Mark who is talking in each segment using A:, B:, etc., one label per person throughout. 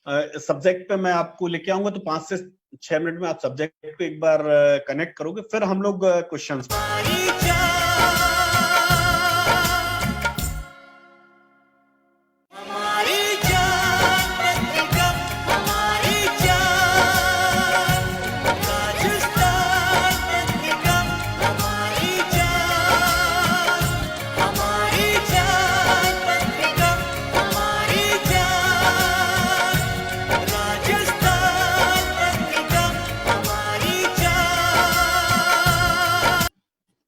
A: Subject पे मैं आपको लेके आऊंगा, तो 5 से 6 मिनट में आप सब्जेक्ट को एक बार कनेक्ट करोगे, फिर हम लोग क्वेश्चंस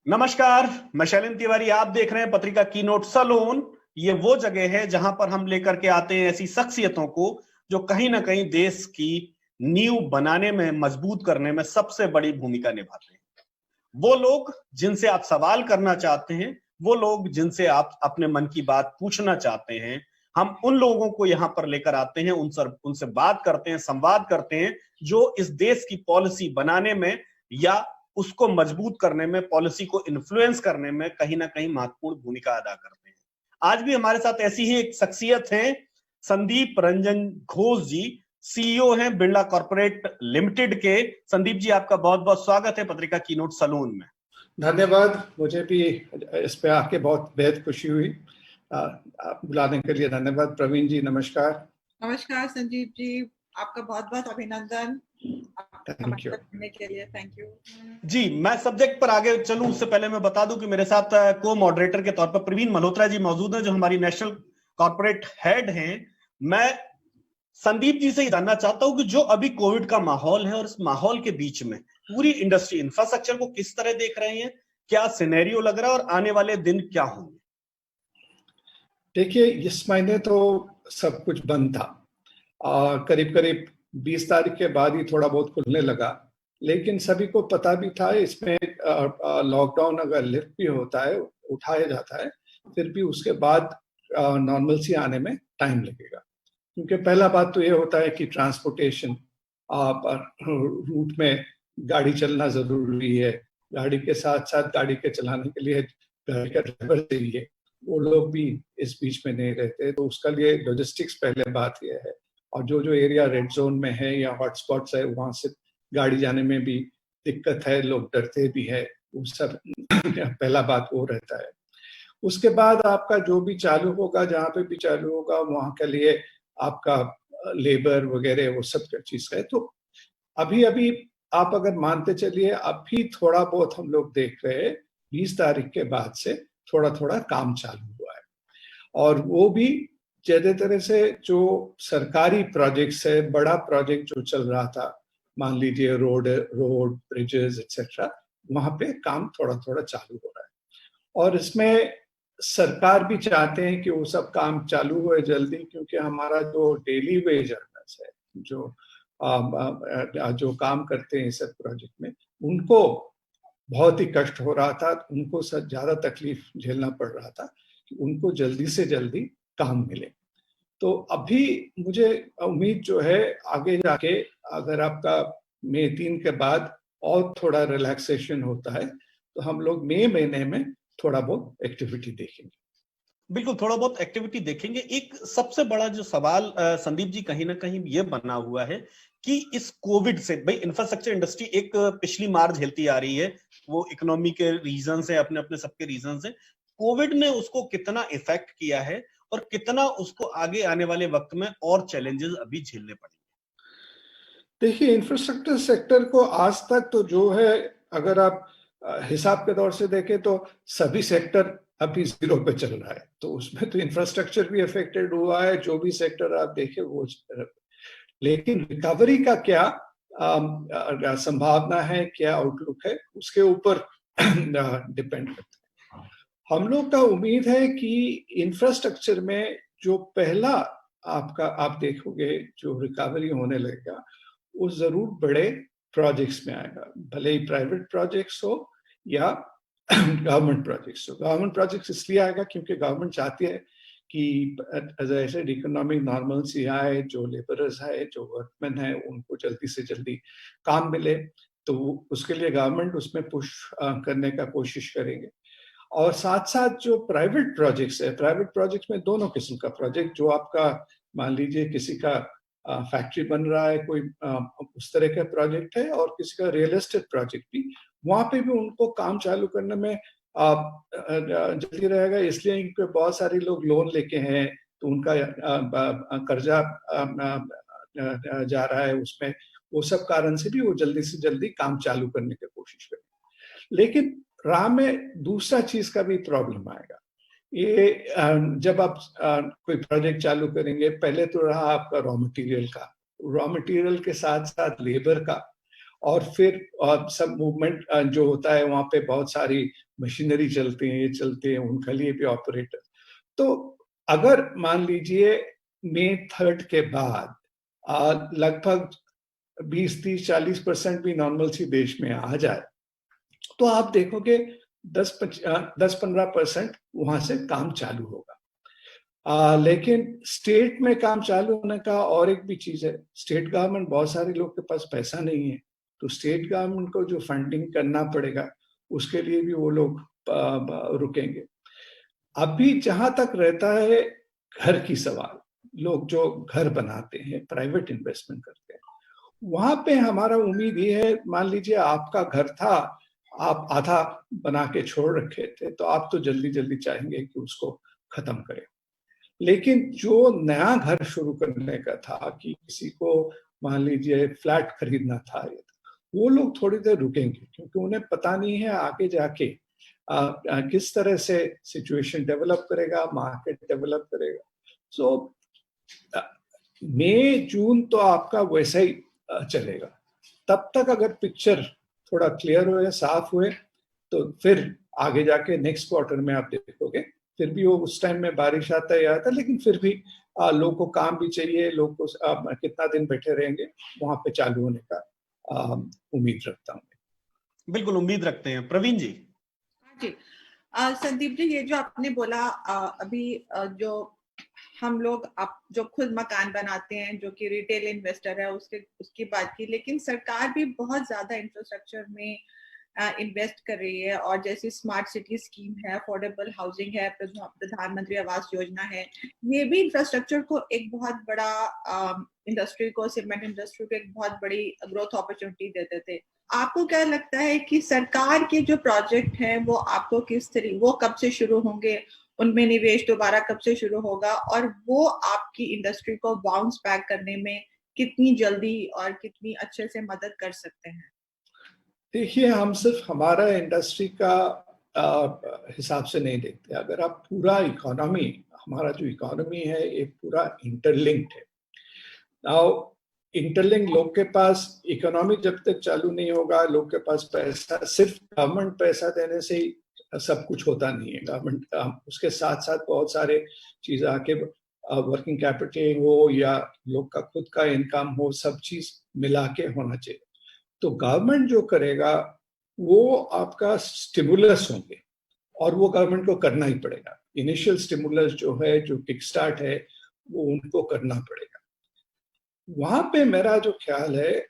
A: नमस्कार, मैं शैलेंद्र तिवारी, आप देख रहे हैं पत्रिका कीनोट सैलून। ये वो जगह है जहां पर हम लेकर के आते हैं ऐसी शख्सियतों को जो कहीं ना कहीं देश की नींव बनाने में, मजबूत करने में सबसे बड़ी भूमिका निभाते हैं। वो लोग जिनसे आप सवाल करना चाहते हैं, वो लोग जिनसे आप अपने मन की बात पूछना चाहते हैं, हम उन लोगों को यहाँ पर लेकर आते हैं, उनसे बात करते हैं, संवाद करते हैं, जो इस देश की पॉलिसी बनाने में या उसको मजबूत करने में, पॉलिसी को इन्फ्लुएंस करने में कहीं ना कहीं महत्वपूर्ण भूमिका अदा करते हैं। आज भी हमारे साथ ऐसी ही एक शख्सियत है, संदीप रंजन घोष जी, सीईओ हैं बिरला कॉर्पोरेट लिमिटेड के। संदीप जी, आपका बहुत बहुत स्वागत है पत्रिका कीनोट सैलून में।
B: धन्यवाद, मुझे भी इस पे आके बहुत बेहद खुशी हुई। आप बुलाने के लिए धन्यवाद। प्रवीण जी नमस्कार।
C: नमस्कार संदीप जी, आपका बहुत बहुत अभिनंदन
B: करने
C: के लिए। थैंक यू
A: जी। मैं सब्जेक्ट पर आगे चलूं उससे पहले मैं बता दूं कि मेरे साथ को मॉडरेटर के तौर पर प्रवीण मल्होत्रा जी मौजूद हैं, जो हमारी नेशनल कॉर्पोरेट हेड हैं। मैं संदीप जी से जानना चाहता हूं कि जो अभी कोविड का माहौल है और इस माहौल के बीच में पूरी इंडस्ट्री इंफ्रास्ट्रक्चर को किस तरह देख रहे हैं, क्या सिनेरियो लग रहा है और आने वाले दिन क्या होंगे?
B: देखिए, इस महीने तो सब कुछ बंद था और करीब करीब 20 तारीख के बाद ही थोड़ा बहुत खुलने लगा, लेकिन सभी को पता भी था इसमें लॉकडाउन अगर लिफ्ट भी होता है, उठाया जाता है, फिर भी उसके बाद नॉर्मलसी आने में टाइम लगेगा। क्योंकि पहला बात तो ये होता है कि ट्रांसपोर्टेशन रूट में गाड़ी चलना जरूरी है। गाड़ी के साथ साथ गाड़ी के चलाने के लिए गाड़ी का ड्राइवर चाहिए, वो लोग भी इस बीच में नहीं रहते, तो उसका लिए लॉजिस्टिक्स पहले बात यह है। और जो जो एरिया रेड जोन में है या हॉटस्पॉट्स है, वहां से गाड़ी जाने में भी दिक्कत है, लोग डरते भी है, वो सब पहला बात वो रहता है। उसके बाद आपका जो भी चालू होगा, जहाँ पे भी चालू होगा, वहां के लिए आपका लेबर वगैरह वो सब चीज है। तो अभी अभी आप अगर मानते चलिए, अभी थोड़ा बहुत हम लोग देख रहे हैं 20 तारीख के बाद से थोड़ा थोड़ा काम चालू हुआ है। और वो भी ज्यादा तरह से जो सरकारी प्रोजेक्ट्स है, बड़ा प्रोजेक्ट जो चल रहा था, मान लीजिए रोड ब्रिजेस एक्सेट्रा, वहां पे काम थोड़ा थोड़ा चालू हो रहा है। और इसमें सरकार भी चाहते हैं कि वो सब काम चालू हुए जल्दी, क्योंकि हमारा जो डेली वेज अर्नर्स है, जो काम करते हैं इस प्रोजेक्ट में, उनको बहुत ही कष्ट हो रहा था, उनको ज्यादा तकलीफ झेलना पड़ रहा था कि उनको जल्दी से जल्दी काम मिले। तो अभी मुझे उम्मीद जो है आगे जाके अगर आपका मई 3 के बाद और थोड़ा रिलैक्सेशन होता है, तो हम लोग मई महीने में थोड़ा बहुत एक्टिविटी देखेंगे।
A: बिल्कुल, थोड़ा बहुत एक्टिविटी देखेंगे। एक सबसे बड़ा जो सवाल संदीप जी कहीं ना कहीं ये बना हुआ है कि इस कोविड से, भाई इंफ्रास्ट्रक्चर इंडस्ट्री एक पिछली मार झेलती आ रही है, वो इकोनॉमी के रीजन से, अपने अपने सबके रीजन से। कोविड ने उसको कितना इफेक्ट किया है और कितना उसको आगे आने वाले वक्त में और चैलेंजेस अभी झेलने पड़ेंगे?
B: देखिए, इंफ्रास्ट्रक्चर सेक्टर को आज तक तो जो है, अगर आप हिसाब के तौर से देखें तो सभी सेक्टर अभी जीरो पे चल रहा है, तो उसमें तो इंफ्रास्ट्रक्चर भी अफेक्टेड हुआ है, जो भी सेक्टर आप देखें वो। लेकिन रिकवरी का क्या संभावना है, क्या आउटलुक है, उसके ऊपर डिपेंड करता है। हम लोग का उम्मीद है कि इंफ्रास्ट्रक्चर में जो पहला आप देखोगे जो रिकवरी होने लगेगा, वो जरूर बड़े प्रोजेक्ट्स में आएगा, भले ही प्राइवेट प्रोजेक्ट्स हो या गवर्नमेंट प्रोजेक्ट्स हो। गवर्नमेंट प्रोजेक्ट्स इसलिए आएगा क्योंकि गवर्नमेंट चाहती है कि ऐसे इकोनॉमिक नॉर्मलसी आए, जो लेबरर्स है, जो वर्कमैन है, उनको जल्दी से जल्दी काम मिले, तो उसके लिए गवर्नमेंट उसमें पुश करने का कोशिश करेंगे। और साथ साथ जो प्राइवेट प्रोजेक्ट्स है, प्राइवेट प्रोजेक्ट्स में दोनों किस्म का प्रोजेक्ट, जो आपका मान लीजिए किसी का फैक्ट्री बन रहा है, कोई उस तरह का प्रोजेक्ट है, और किसी का रियल एस्टेट प्रोजेक्ट भी, वहां पे भी उनको काम चालू करने में जल्दी रहेगा, इसलिए इन पे बहुत सारे लोग लोन लेके हैं, तो उनका कर्जा जा रहा है उसमें, वो सब कारण से भी वो जल्दी से जल्दी काम चालू करने की कोशिश करें। लेकिन राह में दूसरा चीज का भी प्रॉब्लम आएगा। ये जब आप कोई प्रोजेक्ट चालू करेंगे, पहले तो रहा आपका रॉ मटेरियल के साथ साथ लेबर का, और फिर सब मूवमेंट जो होता है वहां पे बहुत सारी मशीनरी चलते हैं, उनके लिए भी ऑपरेटर। तो अगर मान लीजिए May 3 के बाद लगभग 20, 30, 40% भी नॉर्मलसी देश में आ जाए, तो आप देखोगे 10-15% वहां से काम चालू होगा। लेकिन स्टेट में काम चालू होने का और एक भी चीज है, स्टेट गवर्नमेंट, बहुत सारे लोग के पास पैसा नहीं है, तो स्टेट गवर्नमेंट को जो फंडिंग करना पड़ेगा उसके लिए भी वो लोग रुकेंगे। अभी जहां तक रहता है घर की सवाल, लोग जो घर बनाते हैं, प्राइवेट इन्वेस्टमेंट करते हैं, वहां पे हमारा उम्मीद ये है, मान लीजिए आपका घर था, आप आधा बना के छोड़ रखे थे, तो आप तो जल्दी जल्दी चाहेंगे कि उसको खत्म करें। लेकिन जो नया घर शुरू करने का था, कि किसी को मान लीजिए फ्लैट खरीदना था, वो लोग थोड़ी देर रुकेंगे, क्योंकि उन्हें पता नहीं है आगे जाके किस तरह से सिचुएशन डेवलप करेगा, मार्केट डेवलप करेगा। सो मई जून तो आपका वैसा ही चलेगा। तब तक अगर पिक्चर थोड़ा क्लियर हुए, साफ हुए, तो फिर आगे जाके नेक्स्ट क्वार्टर में आप देखोगे, फिर भी वो उस टाइम में बारिश आता है आता, लेकिन फिर भी लोगों को काम भी चाहिए, लोग को कितना दिन बैठे रहेंगे, वहां पे चालू होने का उम्मीद रखता हूँ।
A: बिल्कुल उम्मीद रखते हैं। प्रवीण जी।
C: जी संदीप जी, ये जो आपने बोला अभी जो हम लोग आप जो खुद मकान बनाते हैं, जो कि रिटेल इन्वेस्टर है, उसकी बात की, लेकिन सरकार भी बहुत ज्यादा इंफ्रास्ट्रक्चर में इन्वेस्ट कर रही है, और जैसे स्मार्ट सिटी स्कीम है, अफोर्डेबल हाउसिंग है, प्रधानमंत्री आवास योजना है, ये भी इंफ्रास्ट्रक्चर को एक बहुत बड़ा इंडस्ट्री को, सीमेंट इंडस्ट्री को एक बहुत बड़ी ग्रोथ अपॉर्चुनिटी देते थे। आपको क्या लगता है कि सरकार के जो प्रोजेक्ट हैं वो आपको किस तरीके, वो कब से शुरू होंगे, उनमें निवेश दोबारा कब से शुरू होगा, और वो आपकी इंडस्ट्री को बाउंस बैक करने में कितनी जल्दी और कितनी अच्छे से मदद कर सकते हैं?
B: देखिए, हम सिर्फ हमारा इंडस्ट्री का हिसाब से नहीं देखते। अगर आप पूरा इकोनॉमी, हमारा जो इकोनॉमी है एक पूरा इंटरलिंक्ड है। नाउ इंटरलिंक, लोग के पास इकोनॉमी जब तक चालू नहीं होगा, लोग के पास पैसा, सिर्फ गवर्नमेंट पैसा देने से ही सब कुछ होता नहीं है। गवर्नमेंट उसके साथ साथ बहुत सारे चीज आके, वर्किंग कैपिटल हो या लोग का खुद का इनकम हो, सब चीज मिला के होना चाहिए। तो गवर्नमेंट जो करेगा वो आपका स्टिमुलस होंगे, और वो गवर्नमेंट को करना ही पड़ेगा। इनिशियल स्टिमुलस जो है, जो किक स्टार्ट है, वो उनको करना पड़ेगा। वहां पे मेरा जो ख्याल है,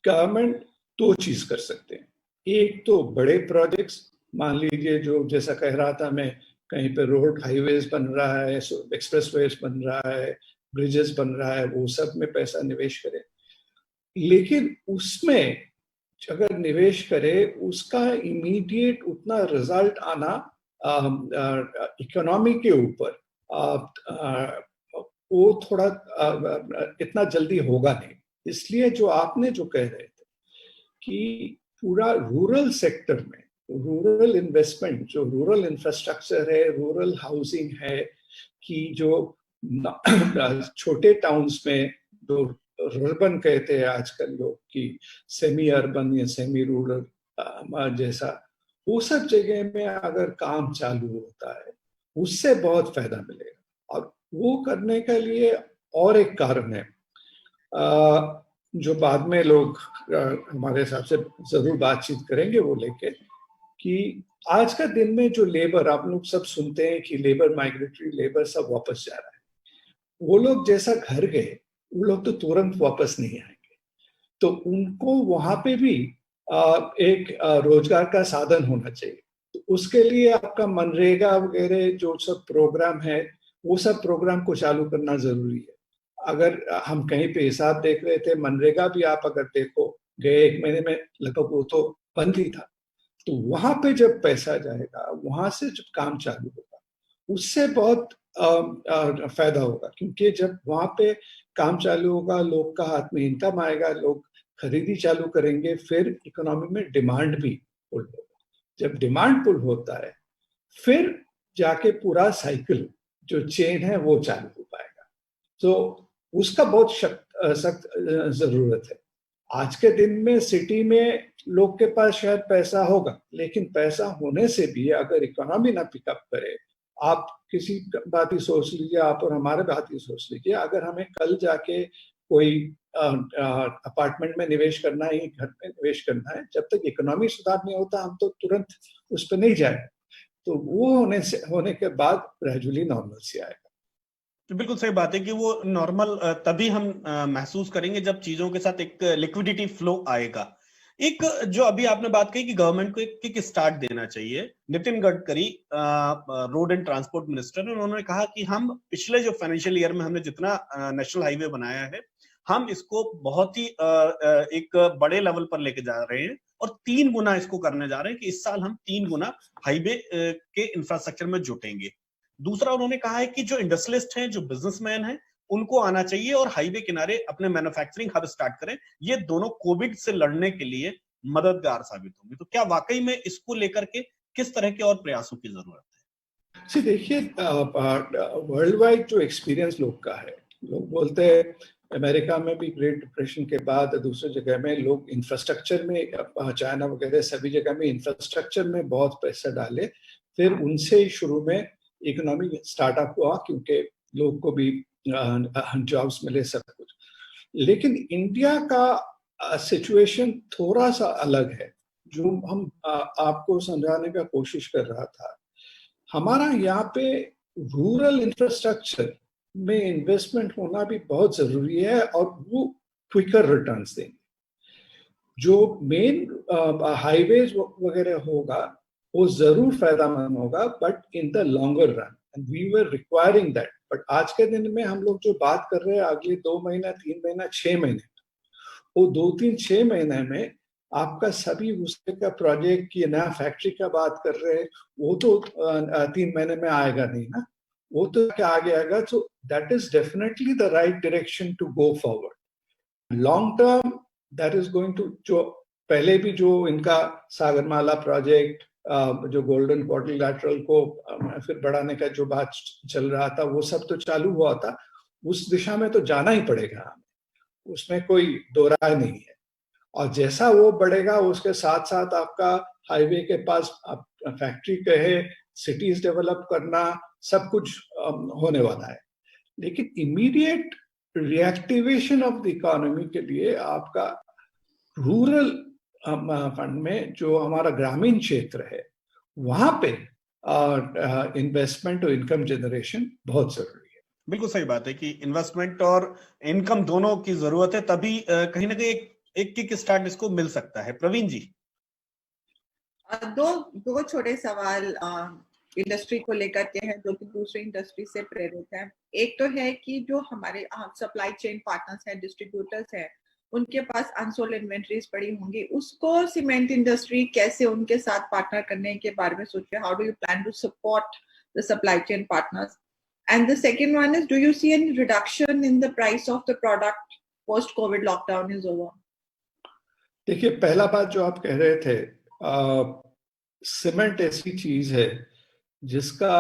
B: गवर्नमेंट दो चीज कर सकते हैं। एक तो बड़े प्रोजेक्ट्स, मान लीजिए जो जैसा कह रहा था मैं, कहीं पे रोड हाईवेज बन रहा है, एक्सप्रेसवेज बन रहा है, ब्रिजेस बन रहा है, वो सब में पैसा निवेश करे। लेकिन उसमें अगर निवेश करे, उसका इमीडिएट उतना रिजल्ट आना इकोनॉमी के ऊपर वो थोड़ा इतना जल्दी होगा नहीं। इसलिए जो आपने जो कह रहे थे कि पूरा रूरल सेक्टर में रूरल इन्वेस्टमेंट, जो रूरल इंफ्रास्ट्रक्चर है, रूरल हाउसिंग है, कि जो छोटे टाउन्स में जो अर्बन कहते हैं आजकल लोग, कि सेमी अर्बन या सेमी रूरल जैसा, वो सब जगह में अगर काम चालू होता है, उससे बहुत फायदा मिलेगा। और वो करने के लिए और एक कारण है जो बाद में लोग हमारे हिसाब से जरूर बातचीत करेंगे वो लेके, कि आज का दिन में जो लेबर, आप लोग सब सुनते हैं कि लेबर, माइग्रेटरी लेबर सब वापस जा रहा है। वो लोग जैसा घर गए, वो लोग तो तुरंत वापस नहीं आएंगे। तो उनको वहां पे भी एक रोजगार का साधन होना चाहिए। तो उसके लिए आपका मनरेगा वगैरह जो सब प्रोग्राम है, वो सब प्रोग्राम को चालू करना जरूरी है। अगर हम कहीं पे हिसाब देख रहे थे, मनरेगा भी आप अगर देखो गए 1 महीने में लगभग वो तो बंद ही था। तो वहां पे जब पैसा जाएगा, वहां से जब काम चालू होगा, उससे बहुत फायदा होगा, क्योंकि जब वहां पे काम चालू होगा, लोग का हाथ में इनकम आएगा, लोग खरीदी चालू करेंगे, फिर इकोनॉमी में डिमांड भी पुल होगा। जब डिमांड पुल होता है, फिर जाके पूरा साइकिल जो चेन है वो चालू हो पाएगा। तो उसका बहुत सख्त जरूरत है। आज के दिन में सिटी में लोग के पास शायद पैसा होगा, लेकिन पैसा होने से भी अगर इकोनॉमी ना पिकअप करे, आप किसी बात ही सोच लीजिए, आप और हमारे बात ही सोच लीजिए, अगर हमें कल जाके कोई अपार्टमेंट में निवेश करना है, घर में निवेश करना है, जब तक इकोनॉमी सुधार नहीं होता हम तो तुरंत उस पर नहीं जाए। तो वो होने के बाद ग्रेजुअली नॉर्मल से आएगा।
A: तो बिल्कुल सही बात है कि वो नॉर्मल तभी हम महसूस करेंगे जब चीजों के साथ एक लिक्विडिटी फ्लो आएगा। एक जो अभी आपने बात कही कि गवर्नमेंट को एक किक स्टार्ट देना चाहिए, Nitin Gadkari road and transport minister, उन्होंने कहा कि हम पिछले जो फाइनेंशियल ईयर में हमने जितना नेशनल हाईवे बनाया है, हम इसको बहुत ही एक बड़े लेवल पर लेके जा रहे हैं और 3 गुना इसको करने जा रहे हैं कि इस साल हम 3 गुना हाईवे के इंफ्रास्ट्रक्चर में जुटेंगे। दूसरा उन्होंने कहा है कि जो इंडस्ट्रियलिस्ट हैं, जो बिजनेसमैन हैं, उनको आना चाहिए और हाईवे किनारे अपने मैन्युफैक्चरिंग हब स्टार्ट करें। ये दोनों कोविड से लड़ने के लिए मददगार साबित होंगे। तो क्या वाकई में इसको लेकर के किस तरह के और प्रयासों की जरूरत है?
B: देखिए, वर्ल्ड वाइड जो एक्सपीरियंस लोग का है, लोग बोलते हैं अमेरिका में भी ग्रेट डिप्रेशन के बाद दूसरी जगह में लोग इंफ्रास्ट्रक्चर में, चाइना वगैरह सभी जगह में इंफ्रास्ट्रक्चर में बहुत पैसा डाले, फिर उनसे शुरू में इकोनॉमी स्टार्टअप हुआ, क्योंकि लोग को भी जॉब्स मिले, सब कुछ। लेकिन इंडिया का सिचुएशन थोड़ा सा अलग है, जो हम आपको समझाने का कोशिश कर रहा था। हमारा यहाँ पे रूरल इंफ्रास्ट्रक्चर में इन्वेस्टमेंट होना भी बहुत जरूरी है और वो क्विकर रिटर्न्स देंगे। जो मेन हाईवेज वगैरह होगा वो जरूर फायदेमंद होगा, but in the longer run, and we were requiring that. But आज के दिन में हम लोग जो बात कर रहे हैं अगले 2 महीना, 3 महीना, 6 महीने, वो 2-3-6 महीने में आपका सभी उसके का प्रोजेक्ट की नया फैक्ट्री का बात कर रहे हैं, वो तो 3 महीने में आएगा नहीं ना, वो तो क्या आगे आएगा। So that is definitely the right direction to go forward. Long term that is going to, जो पहले भी जो इनका सागरमाला प्रोजेक्ट, जो गोल्डन क्वाड्रिलैटरल को फिर बढ़ाने का जो बात चल रहा था, वो सब तो चालू हुआ था, उस दिशा में तो जाना ही पड़ेगा हमें, उसमें कोई दो राय नहीं है। और जैसा वो बढ़ेगा उसके साथ साथ आपका हाईवे के पास फैक्ट्री कहे, सिटीज डेवलप करना, सब कुछ होने वाला है। लेकिन immediate reactivation of the economy के लिए आपका रूरल फंड में, जो हमारा ग्रामीण क्षेत्र है, वहां पे इन्वेस्टमेंट और इनकम जनरेशन बहुत जरूरी है।
A: बिल्कुल सही बात है कि इन्वेस्टमेंट और इनकम दोनों की जरूरत है, तभी कहीं ना कहीं एक किक स्टार्ट इसको मिल सकता है। प्रवीण जी,
C: दो छोटे सवाल इंडस्ट्री को लेकर के हैं, जो कि दूसरी इंडस्ट्री से प्रेरित है। एक तो है कि जो हमारे सप्लाई चेन पार्टनर्स हैं, डिस्ट्रीब्यूटर्स हैं, उनके पास अनसोल्ड इन्वेंटरीज पड़ी होंगी, उसको सीमेंट इंडस्ट्री कैसे उनके साथ पार्टनर करने के बारे में सोचे। How do you plan to support the supply chain partners? And the second one is, do you see any reduction in the price of the product post covid lockdown is over?
B: देखिए, पहला बात जो आप कह रहे थे, cement ऐसी चीज है जिसका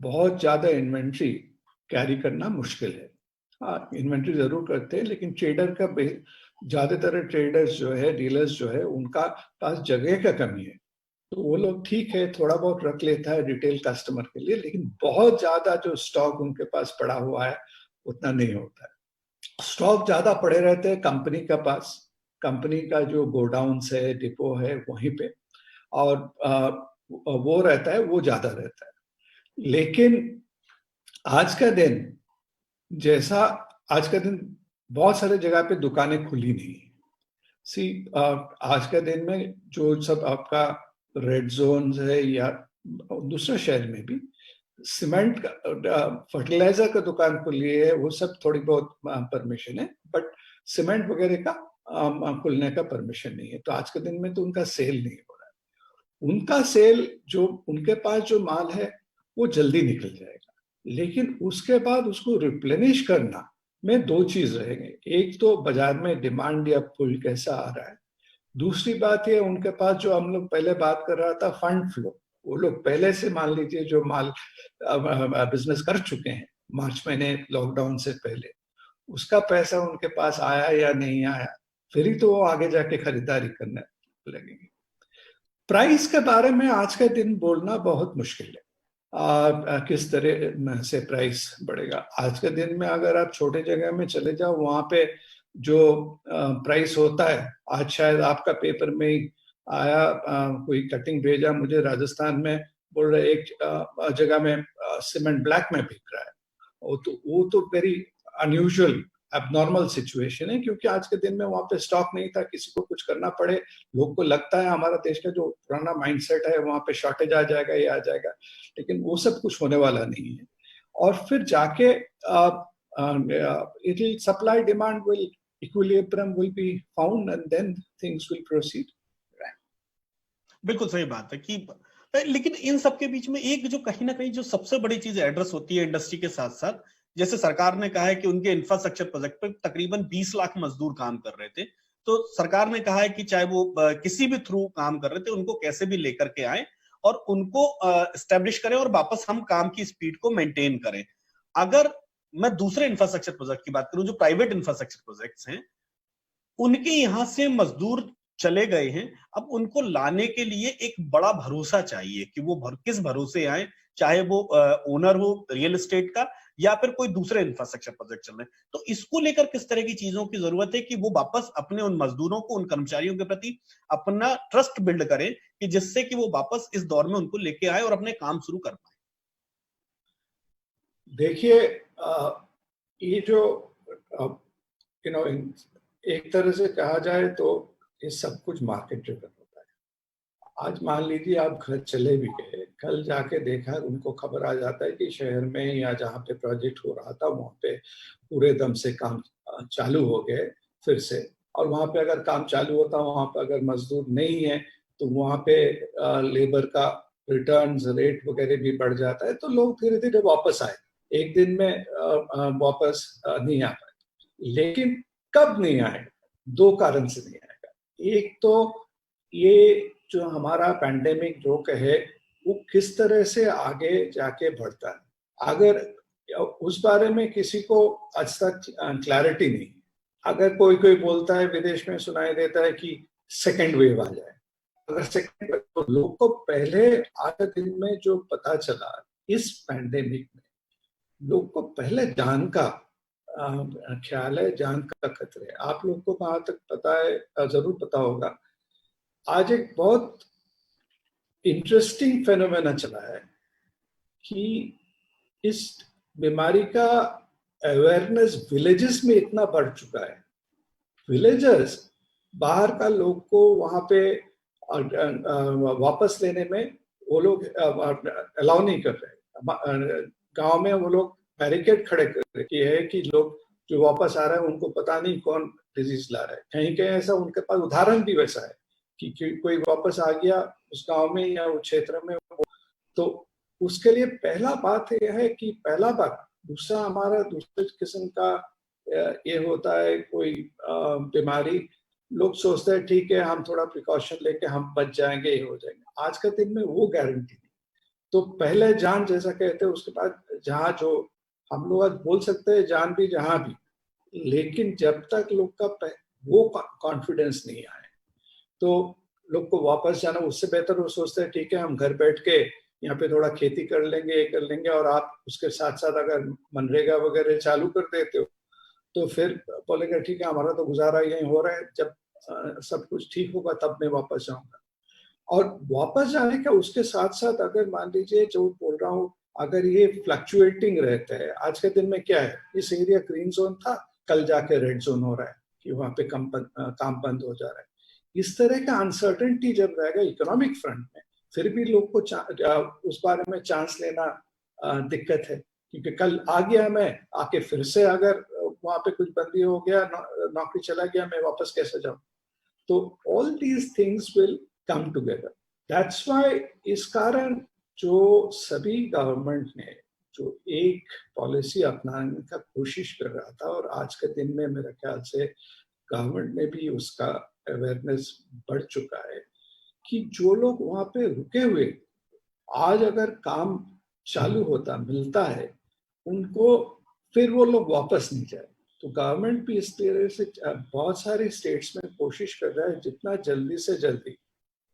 B: बहुत ज्यादा इन्वेंट्री कैरी करना मुश्किल है। हाँ, इन्वेंट्री जरूर करते हैं, लेकिन ट्रेडर का ज्यादातर ट्रेडर्स जो है, डीलर्स जो है, उनका पास जगह का कमी है, तो वो लोग ठीक है थोड़ा बहुत रख लेता है रिटेल कस्टमर के लिए, लेकिन बहुत ज्यादा जो स्टॉक उनके पास पड़ा हुआ है उतना नहीं होता है। स्टॉक ज्यादा पड़े रहते हैं कंपनी का पास, कंपनी का जो गोडाउन्स है, डिपो है, वहीं पे, और वो रहता है, वो ज्यादा रहता है। लेकिन आज का दिन बहुत सारे जगह पे दुकानें खुली नहीं है। आज के दिन में जो सब आपका रेड जोन है, या दूसरे शहर में भी सीमेंट का, फर्टिलाइजर का दुकान खुली है, वो सब थोड़ी बहुत परमिशन है, बट सीमेंट वगैरह का खुलने का परमिशन नहीं है। तो आज के दिन में तो उनका सेल नहीं हो रहा है। उनका सेल, जो उनके पास जो माल है वो जल्दी निकल जाएगा, लेकिन उसके बाद उसको रिप्लेनिश करना में दो चीज रहेंगे। एक तो बाजार में डिमांड या पुल कैसा आ रहा है, दूसरी बात ये उनके पास जो हम लोग पहले बात कर रहा था फंड फ्लो, वो लोग पहले से मान लीजिए जो माल बिजनेस कर चुके हैं मार्च महीने लॉकडाउन से पहले, उसका पैसा उनके पास आया या नहीं आया, फिर ही तो वो आगे जाके खरीदारी करने लगेंगे। प्राइस के बारे में आज के दिन बोलना बहुत मुश्किल है। किस तरह से प्राइस बढ़ेगा आज के दिन में। अगर आप छोटे जगह में चले जाओ, वहां पे जो प्राइस होता है, आज शायद आपका पेपर में ही आया, कोई कटिंग भेजा मुझे, राजस्थान में बोल रहे एक जगह में सीमेंट ब्लैक में बिक रहा है। वो तो वेरी अनयूजुअल एबनॉर्मल सिचुएशन है, क्योंकि आज के दिन में वहां पे स्टॉक नहीं था, किसी को कुछ करना पड़े, लोग को लगता है हमारा देश का जो पुराना माइंडसेट है वहां पे शॉर्टेज आ जाएगा, ये आ जाएगा, लेकिन वो सब कुछ होने वाला नहीं है। और फिर जाके it will supply demand will equilibrium will be found and then things will proceed.
A: बिल्कुल सही बात है कि, लेकिन इन सब के बीच में एक जो कहीं ना कहीं जो सबसे बड़ी चीज एड्रेस होती है इंडस्ट्री के साथ साथ, जैसे सरकार ने कहा है कि उनके इंफ्रास्ट्रक्चर प्रोजेक्ट पे तकरीबन 20 लाख मजदूर काम कर रहे थे, तो सरकार ने कहा है कि चाहे वो किसी भी थ्रू काम कर रहे थे, उनको कैसे भी लेकर के आए और उनको एस्टेब्लिश करें और वापस हम काम की स्पीड को मेंटेन करें। अगर मैं दूसरे इंफ्रास्ट्रक्चर प्रोजेक्ट की बात करूं, जो प्राइवेट इंफ्रास्ट्रक्चर प्रोजेक्ट्स हैं, उनके यहां से मजदूर चले गए हैं, अब उनको लाने के लिए एक बड़ा भरोसा चाहिए कि वो किस भरोसे आए, चाहे वो ओनर हो रियल एस्टेट का या फिर कोई दूसरे इंफ्रास्ट्रक्चर प्रोजेक्ट चल रहे हैं। तो इसको लेकर किस तरह की चीजों की जरूरत है कि वो वापस अपने उन मजदूरों को, उन कर्मचारियों के प्रति अपना ट्रस्ट बिल्ड करें, कि जिससे कि वो वापस इस दौर में उनको लेके आए और अपने काम शुरू कर पाए।
B: देखिए, ये जो एक तरह से कहा जाए तो ये सब कुछ मार्केट ड्रिवन होता है। आज मान लीजिए आप घर चले भी गए, कल जाके देखा, उनको खबर आ जाता है कि शहर में या जहाँ पे प्रोजेक्ट हो रहा था वहाँ पे पूरे दम से काम चालू हो गए फिर से, और वहाँ पे अगर काम चालू होता, वहाँ पे अगर मजदूर नहीं है तो वहाँ पे लेबर का रिटर्न्स रेट वगैरह भी बढ़ जाता है, तो लोग धीरे धीरे वापस आए। एक दिन में वापस नहीं आ पाए। लेकिन कब नहीं आएगा? दो कारण से नहीं आएगा। एक तो ये जो हमारा पैंडेमिक जोक है वो किस तरह से आगे जाके बढ़ता है, अगर उस बारे में किसी को आज तक क्लैरिटी नहीं। अगर कोई बोलता है, विदेश में सुनाई देता है कि सेकेंड वेव आ जाए, अगर सेकेंड वेव, तो लोग को पहले आज दिन में जो पता चला इस पैंडेमिक में, लोग को पहले जान का ख्याल है, जान का खतरे है। आप लोग को कहाँ तक पता है, जरूर पता होगा, आज एक बहुत इंटरेस्टिंग फेनोमेना चला है कि इस बीमारी का अवेयरनेस विलेजेस में इतना बढ़ चुका है। विलेजर्स बाहर का लोग को वहां पे वापस लेने में वो लोग अलाउ नहीं कर रहे। गांव में वो लोग बैरिकेड खड़े कर रखे है कि लोग जो वापस आ रहे हैं उनको पता नहीं कौन डिजीज ला रहा है। कहीं कहीं ऐसा उनके पास उदाहरण भी वैसा है कि कोई वापस आ गया उस गांव में या उस क्षेत्र में, तो उसके लिए पहला बात यह है कि पहला बात। दूसरा, हमारा दूसरे किस्म का ये होता है कोई बीमारी, लोग सोचते हैं ठीक है हम थोड़ा प्रिकॉशन लेके हम बच जाएंगे, ये हो जाएंगे। आज के दिन में वो गारंटी नहीं। तो पहले जान जैसा कहते हैं, उसके बाद जहाँ, जो हम लोग आज बोल सकते हैं जान भी जहाँ भी, लेकिन जब तक लोग का वो कॉन्फिडेंस नहीं आए तो लोग को वापस जाना, उससे बेहतर वो सोचते हैं ठीक है हम घर बैठ के यहाँ पे थोड़ा खेती कर लेंगे, ये कर लेंगे, और आप उसके साथ साथ अगर मनरेगा वगैरह चालू कर देते हो तो फिर बोलेगा ठीक है हमारा तो गुजारा यही हो रहा है, जब सब कुछ ठीक होगा तब मैं वापस जाऊंगा। और वापस जाने का उसके साथ साथ अगर मान लीजिए जो बोल रहा हूँ, अगर ये फ्लक्चुएटिंग रहता है, आज के दिन में क्या है, इस एरिया ग्रीन जोन था, कल जाके रेड जोन हो रहा है कि वहां पे काम बंद हो जा रहा है। इस तरह का अनसर्टेनिटी जब रहेगा इकोनॉमिक फ्रंट में, फिर भी लोग को उस बारे में चांस लेना दिक्कत है, क्योंकि कल आ गया मैं, आके फिर से अगर वहां पे कुछ बंदी हो गया, नौकरी चला गया, मैं वापस कैसे जाऊं? तो all these things will come together. That's why इस कारण जो सभी गवर्नमेंट ने जो एक पॉलिसी अपनाने का कोशिश कर रहा था, और आज के दिन में मेरे ख्याल से गवर्नमेंट में भी उसका अवेयरनेस बढ़ चुका है कि जो लोग वहां पे रुके हुए, आज अगर काम चालू होता, मिलता है उनको, फिर वो लोग वापस नहीं जाए। तो गवर्नमेंट भी इस तरह से बहुत सारे स्टेट्स में कोशिश कर रहा है जितना जल्दी से जल्दी